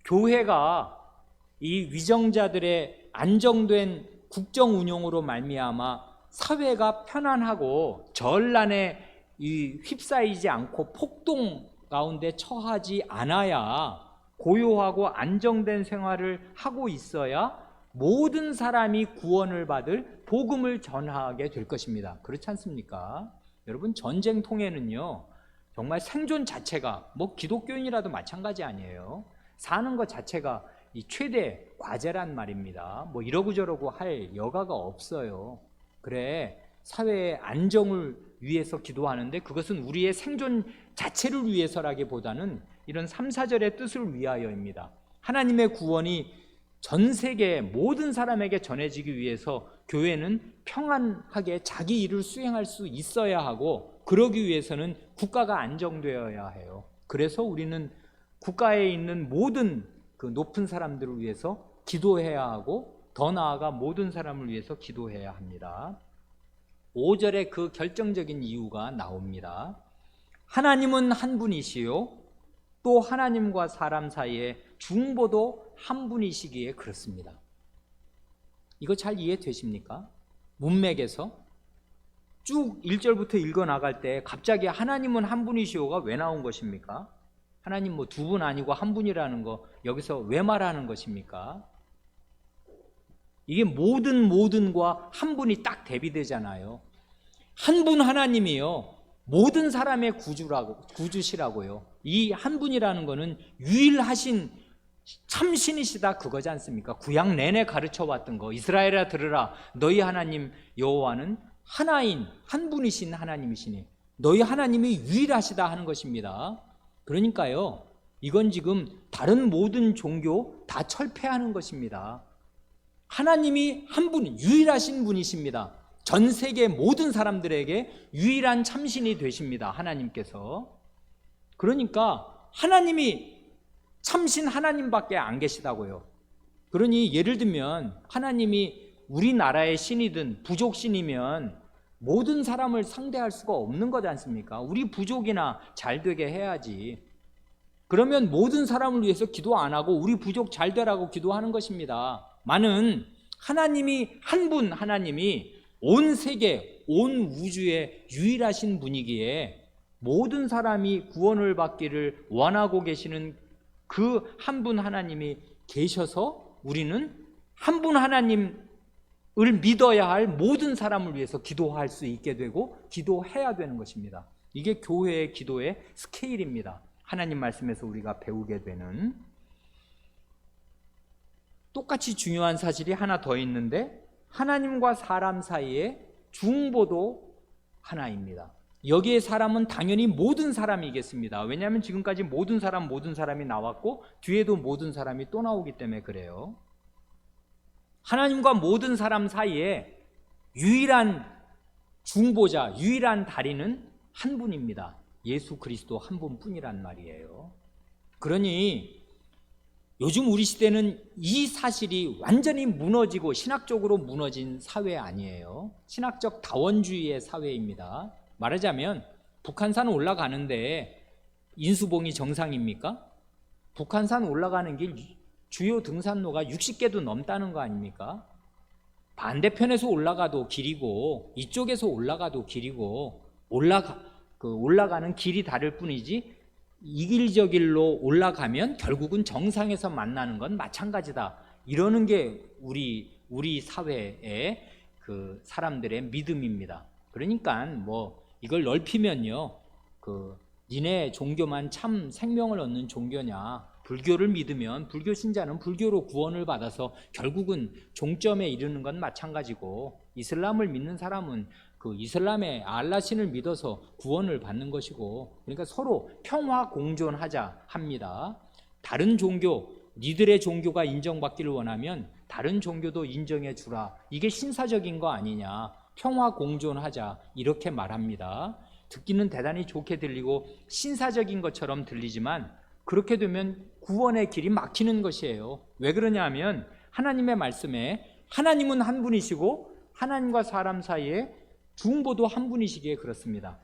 교회가 이 위정자들의 안정된 국정 운영으로 말미암아 사회가 편안하고 전란에 휩싸이지 않고 폭동 가운데 처하지 않아야 고요하고 안정된 생활을 하고 있어야 모든 사람이 구원을 받을 복음을 전하게 될 것입니다. 그렇지 않습니까? 여러분, 전쟁통에는요 정말 생존 자체가 기독교인이라도 마찬가지 아니에요. 사는 것 자체가 이 최대 과제란 말입니다. 이러고저러고 할 여가가 없어요. 그래, 사회의 안정을 위해서 기도하는데 그것은 우리의 생존 자체를 위해서라기보다는 이런 3, 4절의 뜻을 위하여입니다. 하나님의 구원이 전 세계 모든 사람에게 전해지기 위해서 교회는 평안하게 자기 일을 수행할 수 있어야 하고, 그러기 위해서는 국가가 안정되어야 해요. 그래서 우리는 국가에 있는 모든 그 높은 사람들을 위해서 기도해야 하고, 더 나아가 모든 사람을 위해서 기도해야 합니다. 5절에 그 결정적인 이유가 나옵니다. 하나님은 한 분이시요 또 하나님과 사람 사이에 중보도 한 분이시기에 그렇습니다. 이거 잘 이해되십니까? 문맥에서 쭉 1절부터 읽어나갈 때 갑자기 하나님은 한 분이시오가 왜 나온 것입니까? 하나님 두 분 아니고 한 분이라는 거 여기서 왜 말하는 것입니까? 이게 모든과 한 분이 딱 대비되잖아요. 한 분 하나님이요 모든 사람의 구주시라고요. 이 한 분이라는 거는 유일하신 참신이시다 그거지 않습니까? 구약 내내 가르쳐 왔던 거, 이스라엘아 들으라, 너희 하나님 여호와는 하나인 한 분이신 하나님이시니 너희 하나님이 유일하시다 하는 것입니다. 그러니까요, 이건 지금 다른 모든 종교 다 철폐하는 것입니다. 하나님이 한 분, 유일하신 분이십니다. 전 세계 모든 사람들에게 유일한 참신이 되십니다. 하나님께서. 그러니까 하나님이 참신 하나님밖에 안 계시다고요. 그러니 예를 들면 하나님이 우리나라의 신이든 부족 신이면 모든 사람을 상대할 수가 없는 거지 않습니까? 우리 부족이나 잘 되게 해야지. 그러면 모든 사람을 위해서 기도 안 하고 우리 부족 잘 되라고 기도하는 것입니다. 많은 하나님이 한 분, 하나님이 온 세계, 온 우주의 유일하신 분이기에 모든 사람이 구원을 받기를 원하고 계시는 그 한 분 하나님이 계셔서 우리는 한 분 하나님을 믿어야 할 모든 사람을 위해서 기도할 수 있게 되고 기도해야 되는 것입니다. 이게 교회의 기도의 스케일입니다. 하나님 말씀에서 우리가 배우게 되는. 똑같이 중요한 사실이 하나 더 있는데, 하나님과 사람 사이의 중보도 하나입니다. 여기에 사람은 당연히 모든 사람이겠습니다. 왜냐하면 지금까지 모든 사람이 나왔고 뒤에도 모든 사람이 또 나오기 때문에 그래요. 하나님과 모든 사람 사이에 유일한 중보자, 유일한 다리는 한 분입니다. 예수 그리스도 한 분뿐이란 말이에요. 그러니 요즘 우리 시대는 이 사실이 완전히 무너지고 신학적으로 무너진 사회 아니에요. 신학적 다원주의의 사회입니다. 말하자면 북한산 올라가는데 인수봉이 정상입니까? 북한산 올라가는 길 주요 등산로가 60개도 넘다는 거 아닙니까? 반대편에서 올라가도 길이고 이쪽에서 올라가도 길이고 올라가는 길이 다를 뿐이지 이 길 저 길로 올라가면 결국은 정상에서 만나는 건 마찬가지다. 이러는 게 우리 사회의 그 사람들의 믿음입니다. 그러니까 이걸 넓히면요, 니네 종교만 참 생명을 얻는 종교냐? 불교를 믿으면 불교 신자는 불교로 구원을 받아서 결국은 종점에 이르는 건 마찬가지고, 이슬람을 믿는 사람은 그 이슬람의 알라신을 믿어서 구원을 받는 것이고, 그러니까 서로 평화 공존하자 합니다. 다른 종교, 니들의 종교가 인정받기를 원하면 다른 종교도 인정해 주라. 이게 신사적인 거 아니냐? 평화 공존하자, 이렇게 말합니다. 듣기는 대단히 좋게 들리고 신사적인 것처럼 들리지만 그렇게 되면 구원의 길이 막히는 것이에요. 왜 그러냐면 하나님의 말씀에 하나님은 한 분이시고 하나님과 사람 사이에 중보도 한 분이시기에 그렇습니다.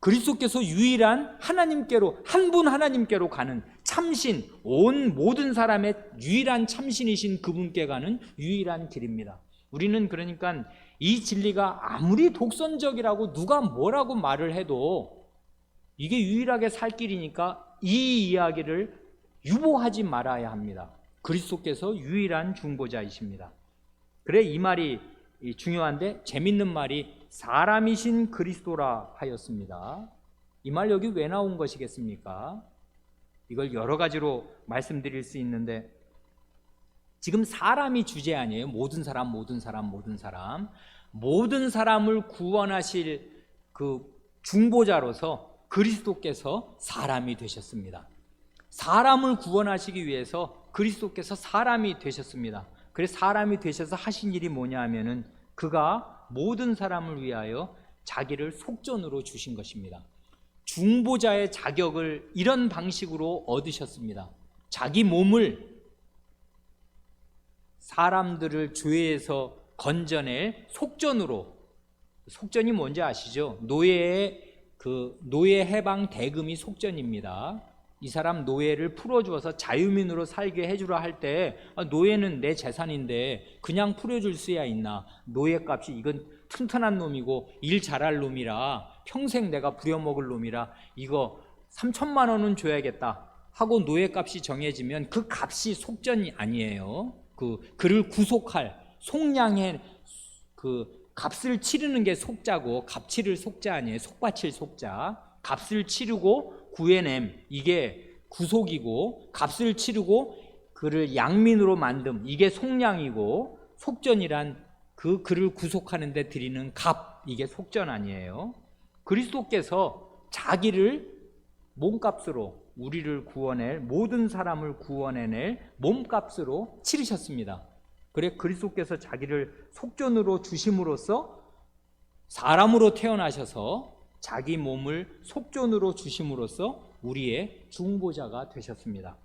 그리스도께서 유일한 하나님께로, 한 분 하나님께로 가는 참신, 온 모든 사람의 유일한 참신이신 그분께 가는 유일한 길입니다. 우리는 그러니까 이 진리가 아무리 독선적이라고 누가 뭐라고 말을 해도 이게 유일하게 살 길이니까 이 이야기를 유보하지 말아야 합니다. 그리스도께서 유일한 중보자이십니다. 그래, 이 말이 중요한데, 재밌는 말이 사람이신 그리스도라 하였습니다. 이 말 여기 왜 나온 것이겠습니까? 이걸 여러 가지로 말씀드릴 수 있는데, 지금 사람이 주제 아니에요. 모든 사람, 모든 사람, 모든 사람. 모든 사람을 구원하실 그 중보자로서 그리스도께서 사람이 되셨습니다. 사람을 구원하시기 위해서 그리스도께서 사람이 되셨습니다. 그래서 사람이 되셔서 하신 일이 뭐냐 하면은 그가 모든 사람을 위하여 자기를 속전으로 주신 것입니다. 중보자의 자격을 이런 방식으로 얻으셨습니다. 자기 몸을 사람들을 죄에서 건져낼 속전으로, 속전이 뭔지 아시죠? 노예 해방 대금이 속전입니다. 이 사람 노예를 풀어주어서 자유민으로 살게 해주라 할 때, 노예는 내 재산인데 그냥 풀어줄 수야 있나? 노예값이, 이건 튼튼한 놈이고 일 잘할 놈이라, 평생 내가 부려먹을 놈이라 이거 3천만 원은 줘야겠다 하고 노예값이 정해지면 그 값이 속전이 아니에요. 그를 구속할, 속량해, 그 값을 치르는 게 속자고, 값치를 속자 아니에요. 속바칠 속자. 값을 치르고 구해냄, 이게 구속이고, 값을 치르고 그를 양민으로 만듦, 이게 속량이고, 속전이란 그를 구속하는 데 드리는 값, 이게 속전 아니에요. 그리스도께서 자기를 몸값으로 우리를 구원할, 모든 사람을 구원해낼 몸값으로 치르셨습니다. 그래, 그리스도께서 자기를 속전으로 주심으로써 사람으로 태어나셔서 자기 몸을 속전으로 주심으로써 우리의 중보자가 되셨습니다.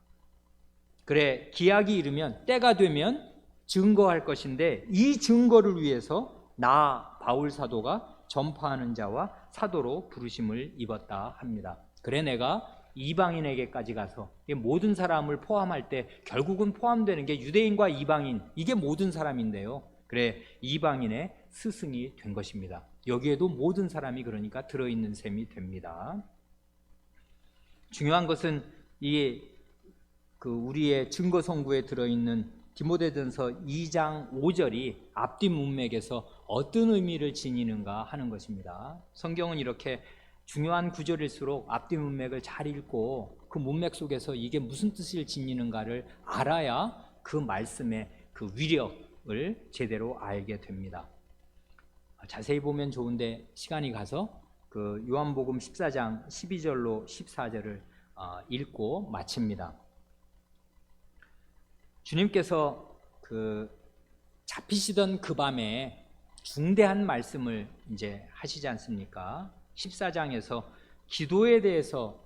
그래, 기약이 이르면, 때가 되면 증거할 것인데, 이 증거를 위해서 나 바울 사도가 전파하는 자와 사도로 부르심을 입었다 합니다. 그래, 내가 이방인에게까지 가서, 모든 사람을 포함할 때 결국은 포함되는 게 유대인과 이방인, 이게 모든 사람인데요. 그래, 이방인의 스승이 된 것입니다. 여기에도 모든 사람이 그러니까 들어있는 셈이 됩니다. 중요한 것은 우리의 증거 선구에 들어있는 디모데전서 2장 5절이 앞뒤 문맥에서 어떤 의미를 지니는가 하는 것입니다. 성경은 이렇게 중요한 구절일수록 앞뒤 문맥을 잘 읽고 그 문맥 속에서 이게 무슨 뜻을 지니는가를 알아야 그 말씀의 그 위력을 제대로 알게 됩니다. 자세히 보면 좋은데 시간이 가서 그 요한복음 14장 12절로 14절을 읽고 마칩니다. 주님께서 잡히시던 그 밤에 중대한 말씀을 이제 하시지 않습니까? 14장에서 기도에 대해서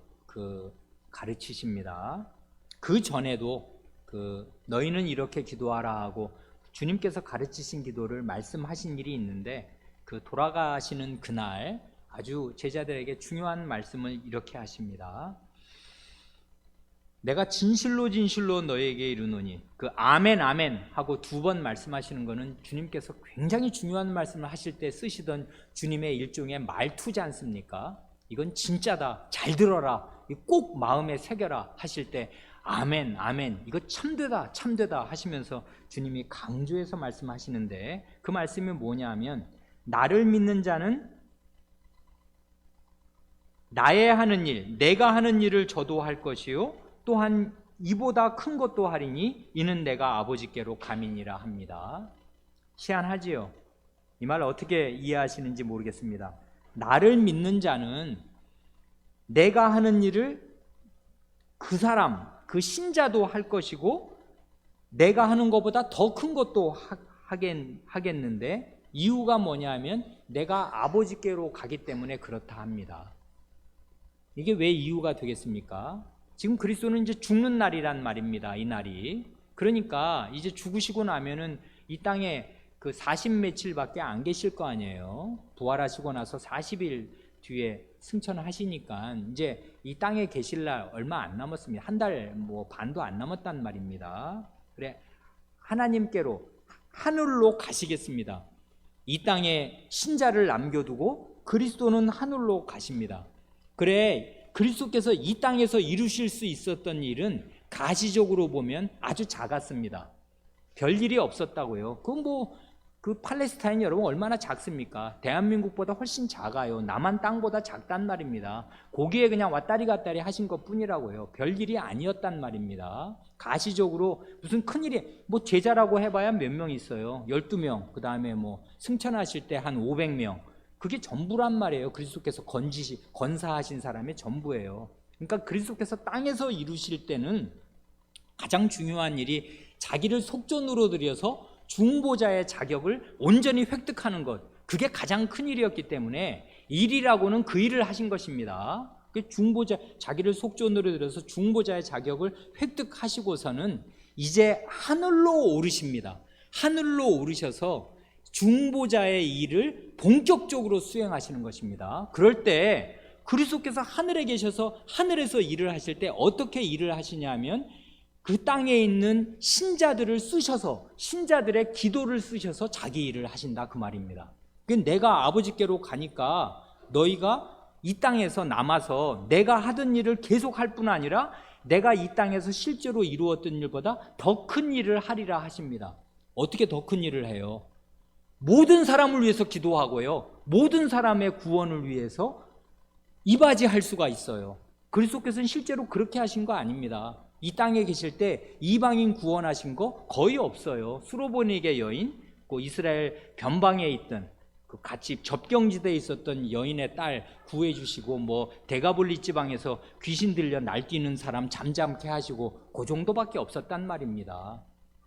가르치십니다. 그 전에도 너희는 이렇게 기도하라 하고 주님께서 가르치신 기도를 말씀하신 일이 있는데, 돌아가시는 그날 아주 제자들에게 중요한 말씀을 이렇게 하십니다. 내가 진실로 진실로 너에게 이르노니, 아멘 아멘 하고 두 번 말씀하시는 것은 주님께서 굉장히 중요한 말씀을 하실 때 쓰시던 주님의 일종의 말투지 않습니까? 이건 진짜다, 잘 들어라, 꼭 마음에 새겨라 하실 때 아멘 아멘, 이거 참되다 참되다 하시면서 주님이 강조해서 말씀하시는데, 그 말씀이 뭐냐 하면, 나를 믿는 자는 나의 하는 일, 내가 하는 일을 저도 할 것이요 또한 이보다 큰 것도 하리니 이는 내가 아버지께로 감이니라 합니다. 희한하지요? 이 말 어떻게 이해하시는지 모르겠습니다. 나를 믿는 자는 내가 하는 일을 그 사람, 그 신자도 할 것이고 내가 하는 것보다 더 큰 것도 하겠는데, 이유가 뭐냐 하면 내가 아버지께로 가기 때문에 그렇다 합니다. 이게 왜 이유가 되겠습니까? 지금 그리스도는 이제 죽는 날이란 말입니다. 이 날이. 그러니까 이제 죽으시고 나면은 이 땅에 그 40 며칠밖에 안 계실 거 아니에요. 부활하시고 나서 40일 뒤에 승천하시니까 이제 이 땅에 계실 날 얼마 안 남았습니다. 한 달 뭐 반도 안 남았단 말입니다. 그래, 하나님께로 하늘로 가시겠습니다. 이 땅에 신자를 남겨두고 그리스도는 하늘로 가십니다. 그래, 그리스도께서 이 땅에서 이루실 수 있었던 일은 가시적으로 보면 아주 작았습니다. 별일이 없었다고요. 그 팔레스타인 여러분 얼마나 작습니까? 대한민국보다 훨씬 작아요. 남한 땅보다 작단 말입니다. 거기에 그냥 왔다리 갔다리 하신 것 뿐이라고요. 별일이 아니었단 말입니다. 가시적으로 무슨 큰일이, 뭐 제자라고 해봐야 몇 명 있어요. 12명, 그 다음에 뭐 승천하실 때 한 500명. 그게 전부란 말이에요. 그리스도께서 건사하신 사람의 전부예요. 그러니까 그리스도께서 땅에서 이루실 때는 가장 중요한 일이 자기를 속전으로 들여서 중보자의 자격을 온전히 획득하는 것, 그게 가장 큰 일이었기 때문에 일이라고는 그 일을 하신 것입니다. 중보자, 자기를 속전으로 들여서 중보자의 자격을 획득하시고서는 이제 하늘로 오르십니다. 하늘로 오르셔서 중보자의 일을 본격적으로 수행하시는 것입니다. 그럴 때 그리스도께서 하늘에 계셔서 하늘에서 일을 하실 때 어떻게 일을 하시냐면 그 땅에 있는 신자들을 쓰셔서, 신자들의 기도를 쓰셔서 자기 일을 하신다, 그 말입니다. 내가 아버지께로 가니까 너희가 이 땅에서 남아서 내가 하던 일을 계속할 뿐 아니라 내가 이 땅에서 실제로 이루었던 일보다 더 큰 일을 하리라 하십니다. 어떻게 더 큰 일을 해요? 모든 사람을 위해서 기도하고요, 모든 사람의 구원을 위해서 이바지할 수가 있어요. 그리스도께서는 실제로 그렇게 하신 거 아닙니다. 이 땅에 계실 때 이방인 구원하신 거 거의 없어요. 수로보니게 여인, 그 이스라엘 변방에 있던 그 같이 접경지대에 있었던 여인의 딸 구해주시고, 뭐 데가볼리 지방에서 귀신 들려 날뛰는 사람 잠잠케 하시고, 그 정도밖에 없었단 말입니다.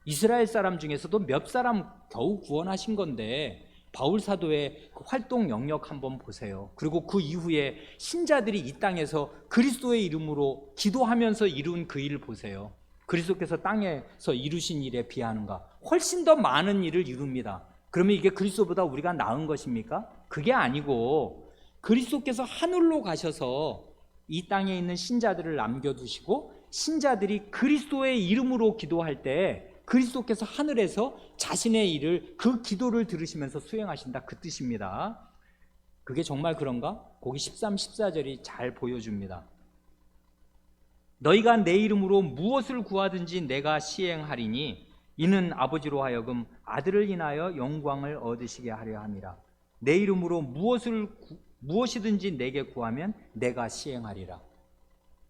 이스라엘 사람 중에서도 몇 사람 겨우 구원하신 건데, 바울 사도의 그 활동 영역 한번 보세요. 그리고 그 이후에 신자들이 이 땅에서 그리스도의 이름으로 기도하면서 이룬 그 일을 보세요. 그리스도께서 땅에서 이루신 일에 비하는가? 훨씬 더 많은 일을 이룹니다. 그러면 이게 그리스도보다 우리가 나은 것입니까? 그게 아니고 그리스도께서 하늘로 가셔서 이 땅에 있는 신자들을 남겨두시고, 신자들이 그리스도의 이름으로 기도할 때 그리스도께서 하늘에서 자신의 일을, 그 기도를 들으시면서 수행하신다, 그 뜻입니다. 그게 정말 그런가? 거기 13, 14절이 잘 보여줍니다. 너희가 내 이름으로 무엇을 구하든지 내가 시행하리니 이는 아버지로 하여금 아들을 인하여 영광을 얻으시게 하려 함이라. 내 이름으로 무엇이든지 내게 구하면 내가 시행하리라.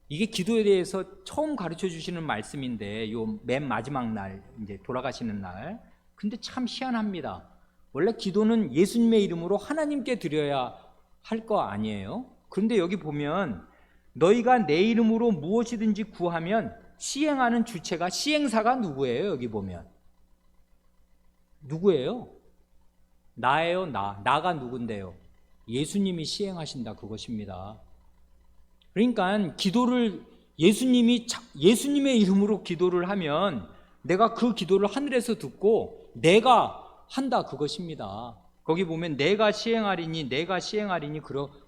이게 기도에 대해서 처음 가르쳐 주시는 말씀인데, 요 맨 마지막 날, 이제 돌아가시는 날. 근데 참 희한합니다. 원래 기도는 예수님의 이름으로 하나님께 드려야 할 거 아니에요? 그런데 여기 보면 너희가 내 이름으로 무엇이든지 구하면, 시행하는 주체가, 시행사가 누구예요? 여기 보면 누구예요? 나예요. 나가 누군데요? 예수님이 시행하신다, 그것입니다. 그러니까 기도를 예수님의 이름으로 기도를 하면 내가 그 기도를 하늘에서 듣고 내가 한다, 그것입니다. 거기 보면 내가 시행하리니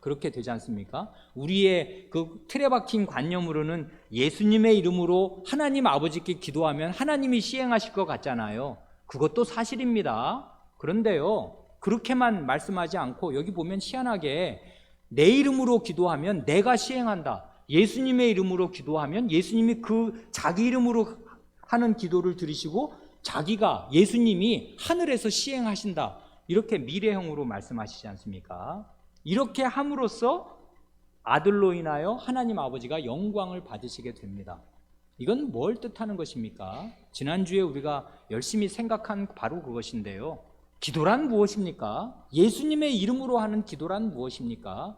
그렇게 되지 않습니까? 우리의 그 틀에 박힌 관념으로는 예수님의 이름으로 하나님 아버지께 기도하면 하나님이 시행하실 것 같잖아요. 그것도 사실입니다. 그런데요, 그렇게만 말씀하지 않고 여기 보면 희한하게 내 이름으로 기도하면 내가 시행한다, 예수님의 이름으로 기도하면 예수님이 그 자기 이름으로 하는 기도를 들으시고 자기가, 예수님이 하늘에서 시행하신다, 이렇게 미래형으로 말씀하시지 않습니까? 이렇게 함으로써 아들로 인하여 하나님 아버지가 영광을 받으시게 됩니다. 이건 뭘 뜻하는 것입니까? 지난주에 우리가 열심히 생각한 바로 그것인데요, 기도란 무엇입니까? 예수님의 이름으로 하는 기도란 무엇입니까?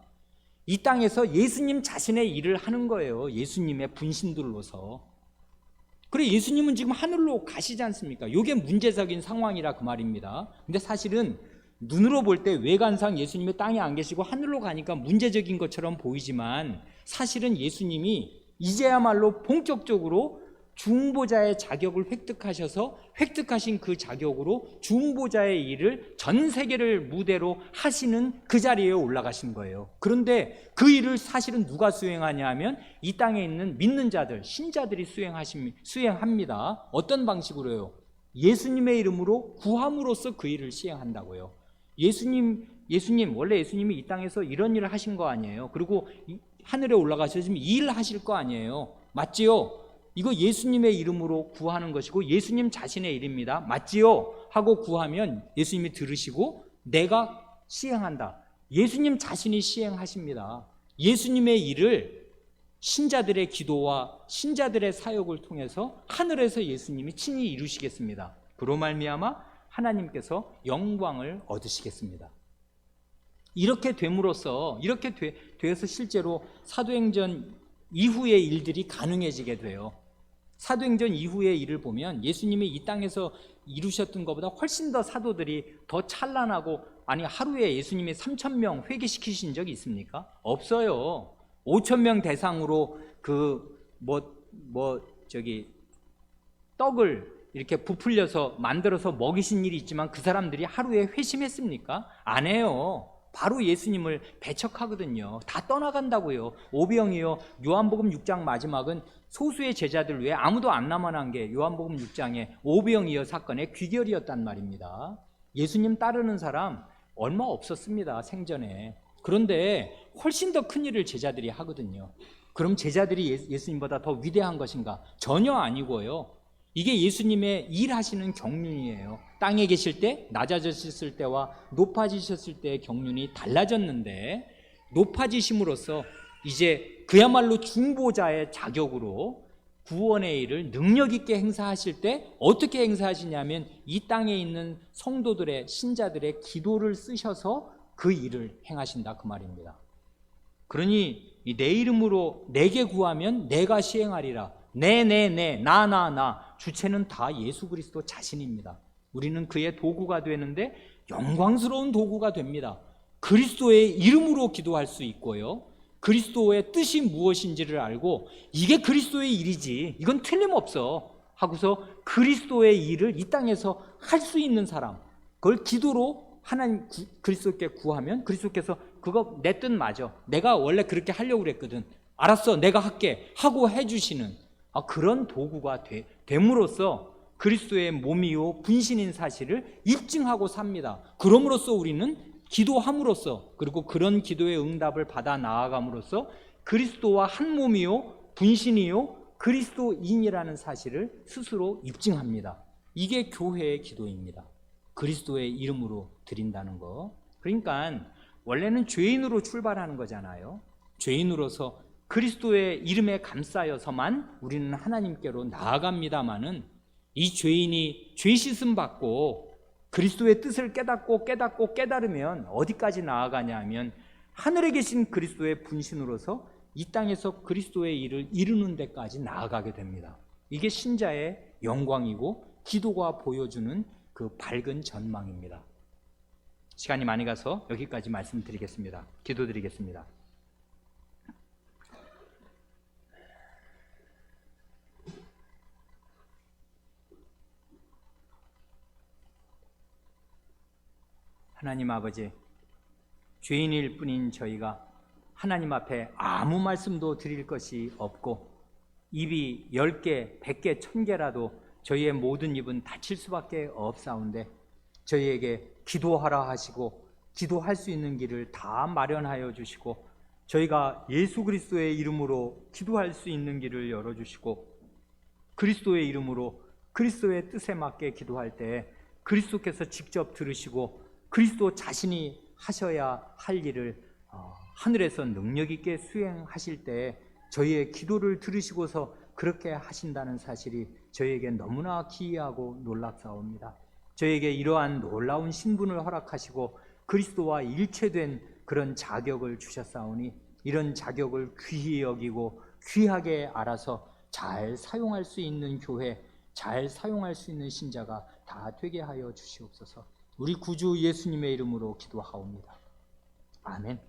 이 땅에서 예수님 자신의 일을 하는 거예요. 예수님의 분신들로서. 그래, 예수님은 지금 하늘로 가시지 않습니까? 이게 문제적인 상황이라 그 말입니다. 근데 사실은 눈으로 볼 때 외관상 예수님이 땅에 안 계시고 하늘로 가니까 문제적인 것처럼 보이지만, 사실은 예수님이 이제야말로 본격적으로 중보자의 자격을 획득하셔서 획득하신 그 자격으로 중보자의 일을 전 세계를 무대로 하시는 그 자리에 올라가신 거예요. 그런데 그 일을 사실은 누가 수행하냐 하면 이 땅에 있는 믿는 자들, 신자들이 수행합니다. 어떤 방식으로요? 예수님의 이름으로 구함으로써 그 일을 시행한다고요. 원래 예수님이 이 땅에서 이런 일을 하신 거 아니에요. 그리고 하늘에 올라가셔서 지금 이 일을 하실 거 아니에요. 맞지요? 이거 예수님의 이름으로 구하는 것이고 예수님 자신의 일입니다. 맞지요? 하고 구하면 예수님이 들으시고 내가 시행한다. 예수님 자신이 시행하십니다. 예수님의 일을 신자들의 기도와 신자들의 사역을 통해서 하늘에서 예수님이 친히 이루시겠습니다. 그로 말미암아 하나님께서 영광을 얻으시겠습니다. 이렇게 됨으로써 이렇게 되어서 실제로 사도행전 이후의 일들이 가능해지게 돼요. 사도행전 이후의 일을 보면 예수님이 이 땅에서 이루셨던 것보다 훨씬 더 사도들이 더 찬란하고, 아니 하루에 예수님이 3,000명 회개시키신 적이 있습니까? 없어요. 5,000명 대상으로 떡을 이렇게 부풀려서 만들어서 먹이신 일이 있지만 그 사람들이 하루에 회심했습니까? 안 해요. 바로 예수님을 배척하거든요. 다 떠나간다고요. 오병이요. 요한복음 6장 마지막은 소수의 제자들 외에 아무도 안 남아난 게 요한복음 6장의 오병이어 사건의 귀결이었단 말입니다. 예수님 따르는 사람 얼마 없었습니다, 생전에. 그런데 훨씬 더 큰 일을 제자들이 하거든요. 그럼 제자들이 예수님보다 더 위대한 것인가? 전혀 아니고요. 이게 예수님의 일하시는 경륜이에요. 땅에 계실 때, 낮아지셨을 때와 높아지셨을 때의 경륜이 달라졌는데, 높아지심으로써 이제 그야말로 중보자의 자격으로 구원의 일을 능력 있게 행사하실 때 어떻게 행사하시냐면 이 땅에 있는 성도들의, 신자들의 기도를 쓰셔서 그 일을 행하신다, 그 말입니다. 그러니 내 이름으로 내게 구하면 내가 시행하리라. 나 주체는 다 예수 그리스도 자신입니다. 우리는 그의 도구가 되는데 영광스러운 도구가 됩니다. 그리스도의 이름으로 기도할 수 있고요, 그리스도의 뜻이 무엇인지를 알고 이게 그리스도의 일이지, 이건 틀림없어 하고서 그리스도의 일을 이 땅에서 할 수 있는 사람, 그걸 기도로 하나님 그리스도께 구하면 그리스도께서 그거 내 뜻 맞아, 내가 원래 그렇게 하려고 그랬거든, 알았어 내가 할게 하고 해주시는 그런 도구가 됨으로써 그리스도의 몸이요 분신인 사실을 입증하고 삽니다. 그럼으로써 우리는 기도함으로써, 그리고 그런 기도의 응답을 받아 나아감으로써 그리스도와 한 몸이요 분신이요 그리스도인이라는 사실을 스스로 입증합니다. 이게 교회의 기도입니다. 그리스도의 이름으로 드린다는 거. 그러니까 원래는 죄인으로 출발하는 거잖아요. 죄인으로서 그리스도의 이름에 감싸여서만 우리는 하나님께로 나아갑니다마는, 이 죄인이 죄 씻음 받고 그리스도의 뜻을 깨닫고 깨달으면 어디까지 나아가냐 하면 하늘에 계신 그리스도의 분신으로서 이 땅에서 그리스도의 일을 이루는 데까지 나아가게 됩니다. 이게 신자의 영광이고 기도가 보여주는 그 밝은 전망입니다. 시간이 많이 가서 여기까지 말씀드리겠습니다. 기도드리겠습니다. 하나님 아버지, 죄인일 뿐인 저희가 하나님 앞에 아무 말씀도 드릴 것이 없고 입이 10개, 100개, 1000개라도 저희의 모든 입은 닫힐 수밖에 없사온데 저희에게 기도하라 하시고 기도할 수 있는 길을 다 마련하여 주시고 저희가 예수 그리스도의 이름으로 기도할 수 있는 길을 열어주시고 그리스도의 이름으로 그리스도의 뜻에 맞게 기도할 때 그리스도께서 직접 들으시고 그리스도 자신이 하셔야 할 일을 하늘에서 능력 있게 수행하실 때 저희의 기도를 들으시고서 그렇게 하신다는 사실이 저희에게 너무나 기이하고 놀랍사옵니다. 저희에게 이러한 놀라운 신분을 허락하시고 그리스도와 일체된 그런 자격을 주셨사오니 이런 자격을 귀히 여기고 귀하게 알아서 잘 사용할 수 있는 교회, 잘 사용할 수 있는 신자가 다 되게 하여 주시옵소서. 우리 구주 예수님의 이름으로 기도하옵니다. 아멘.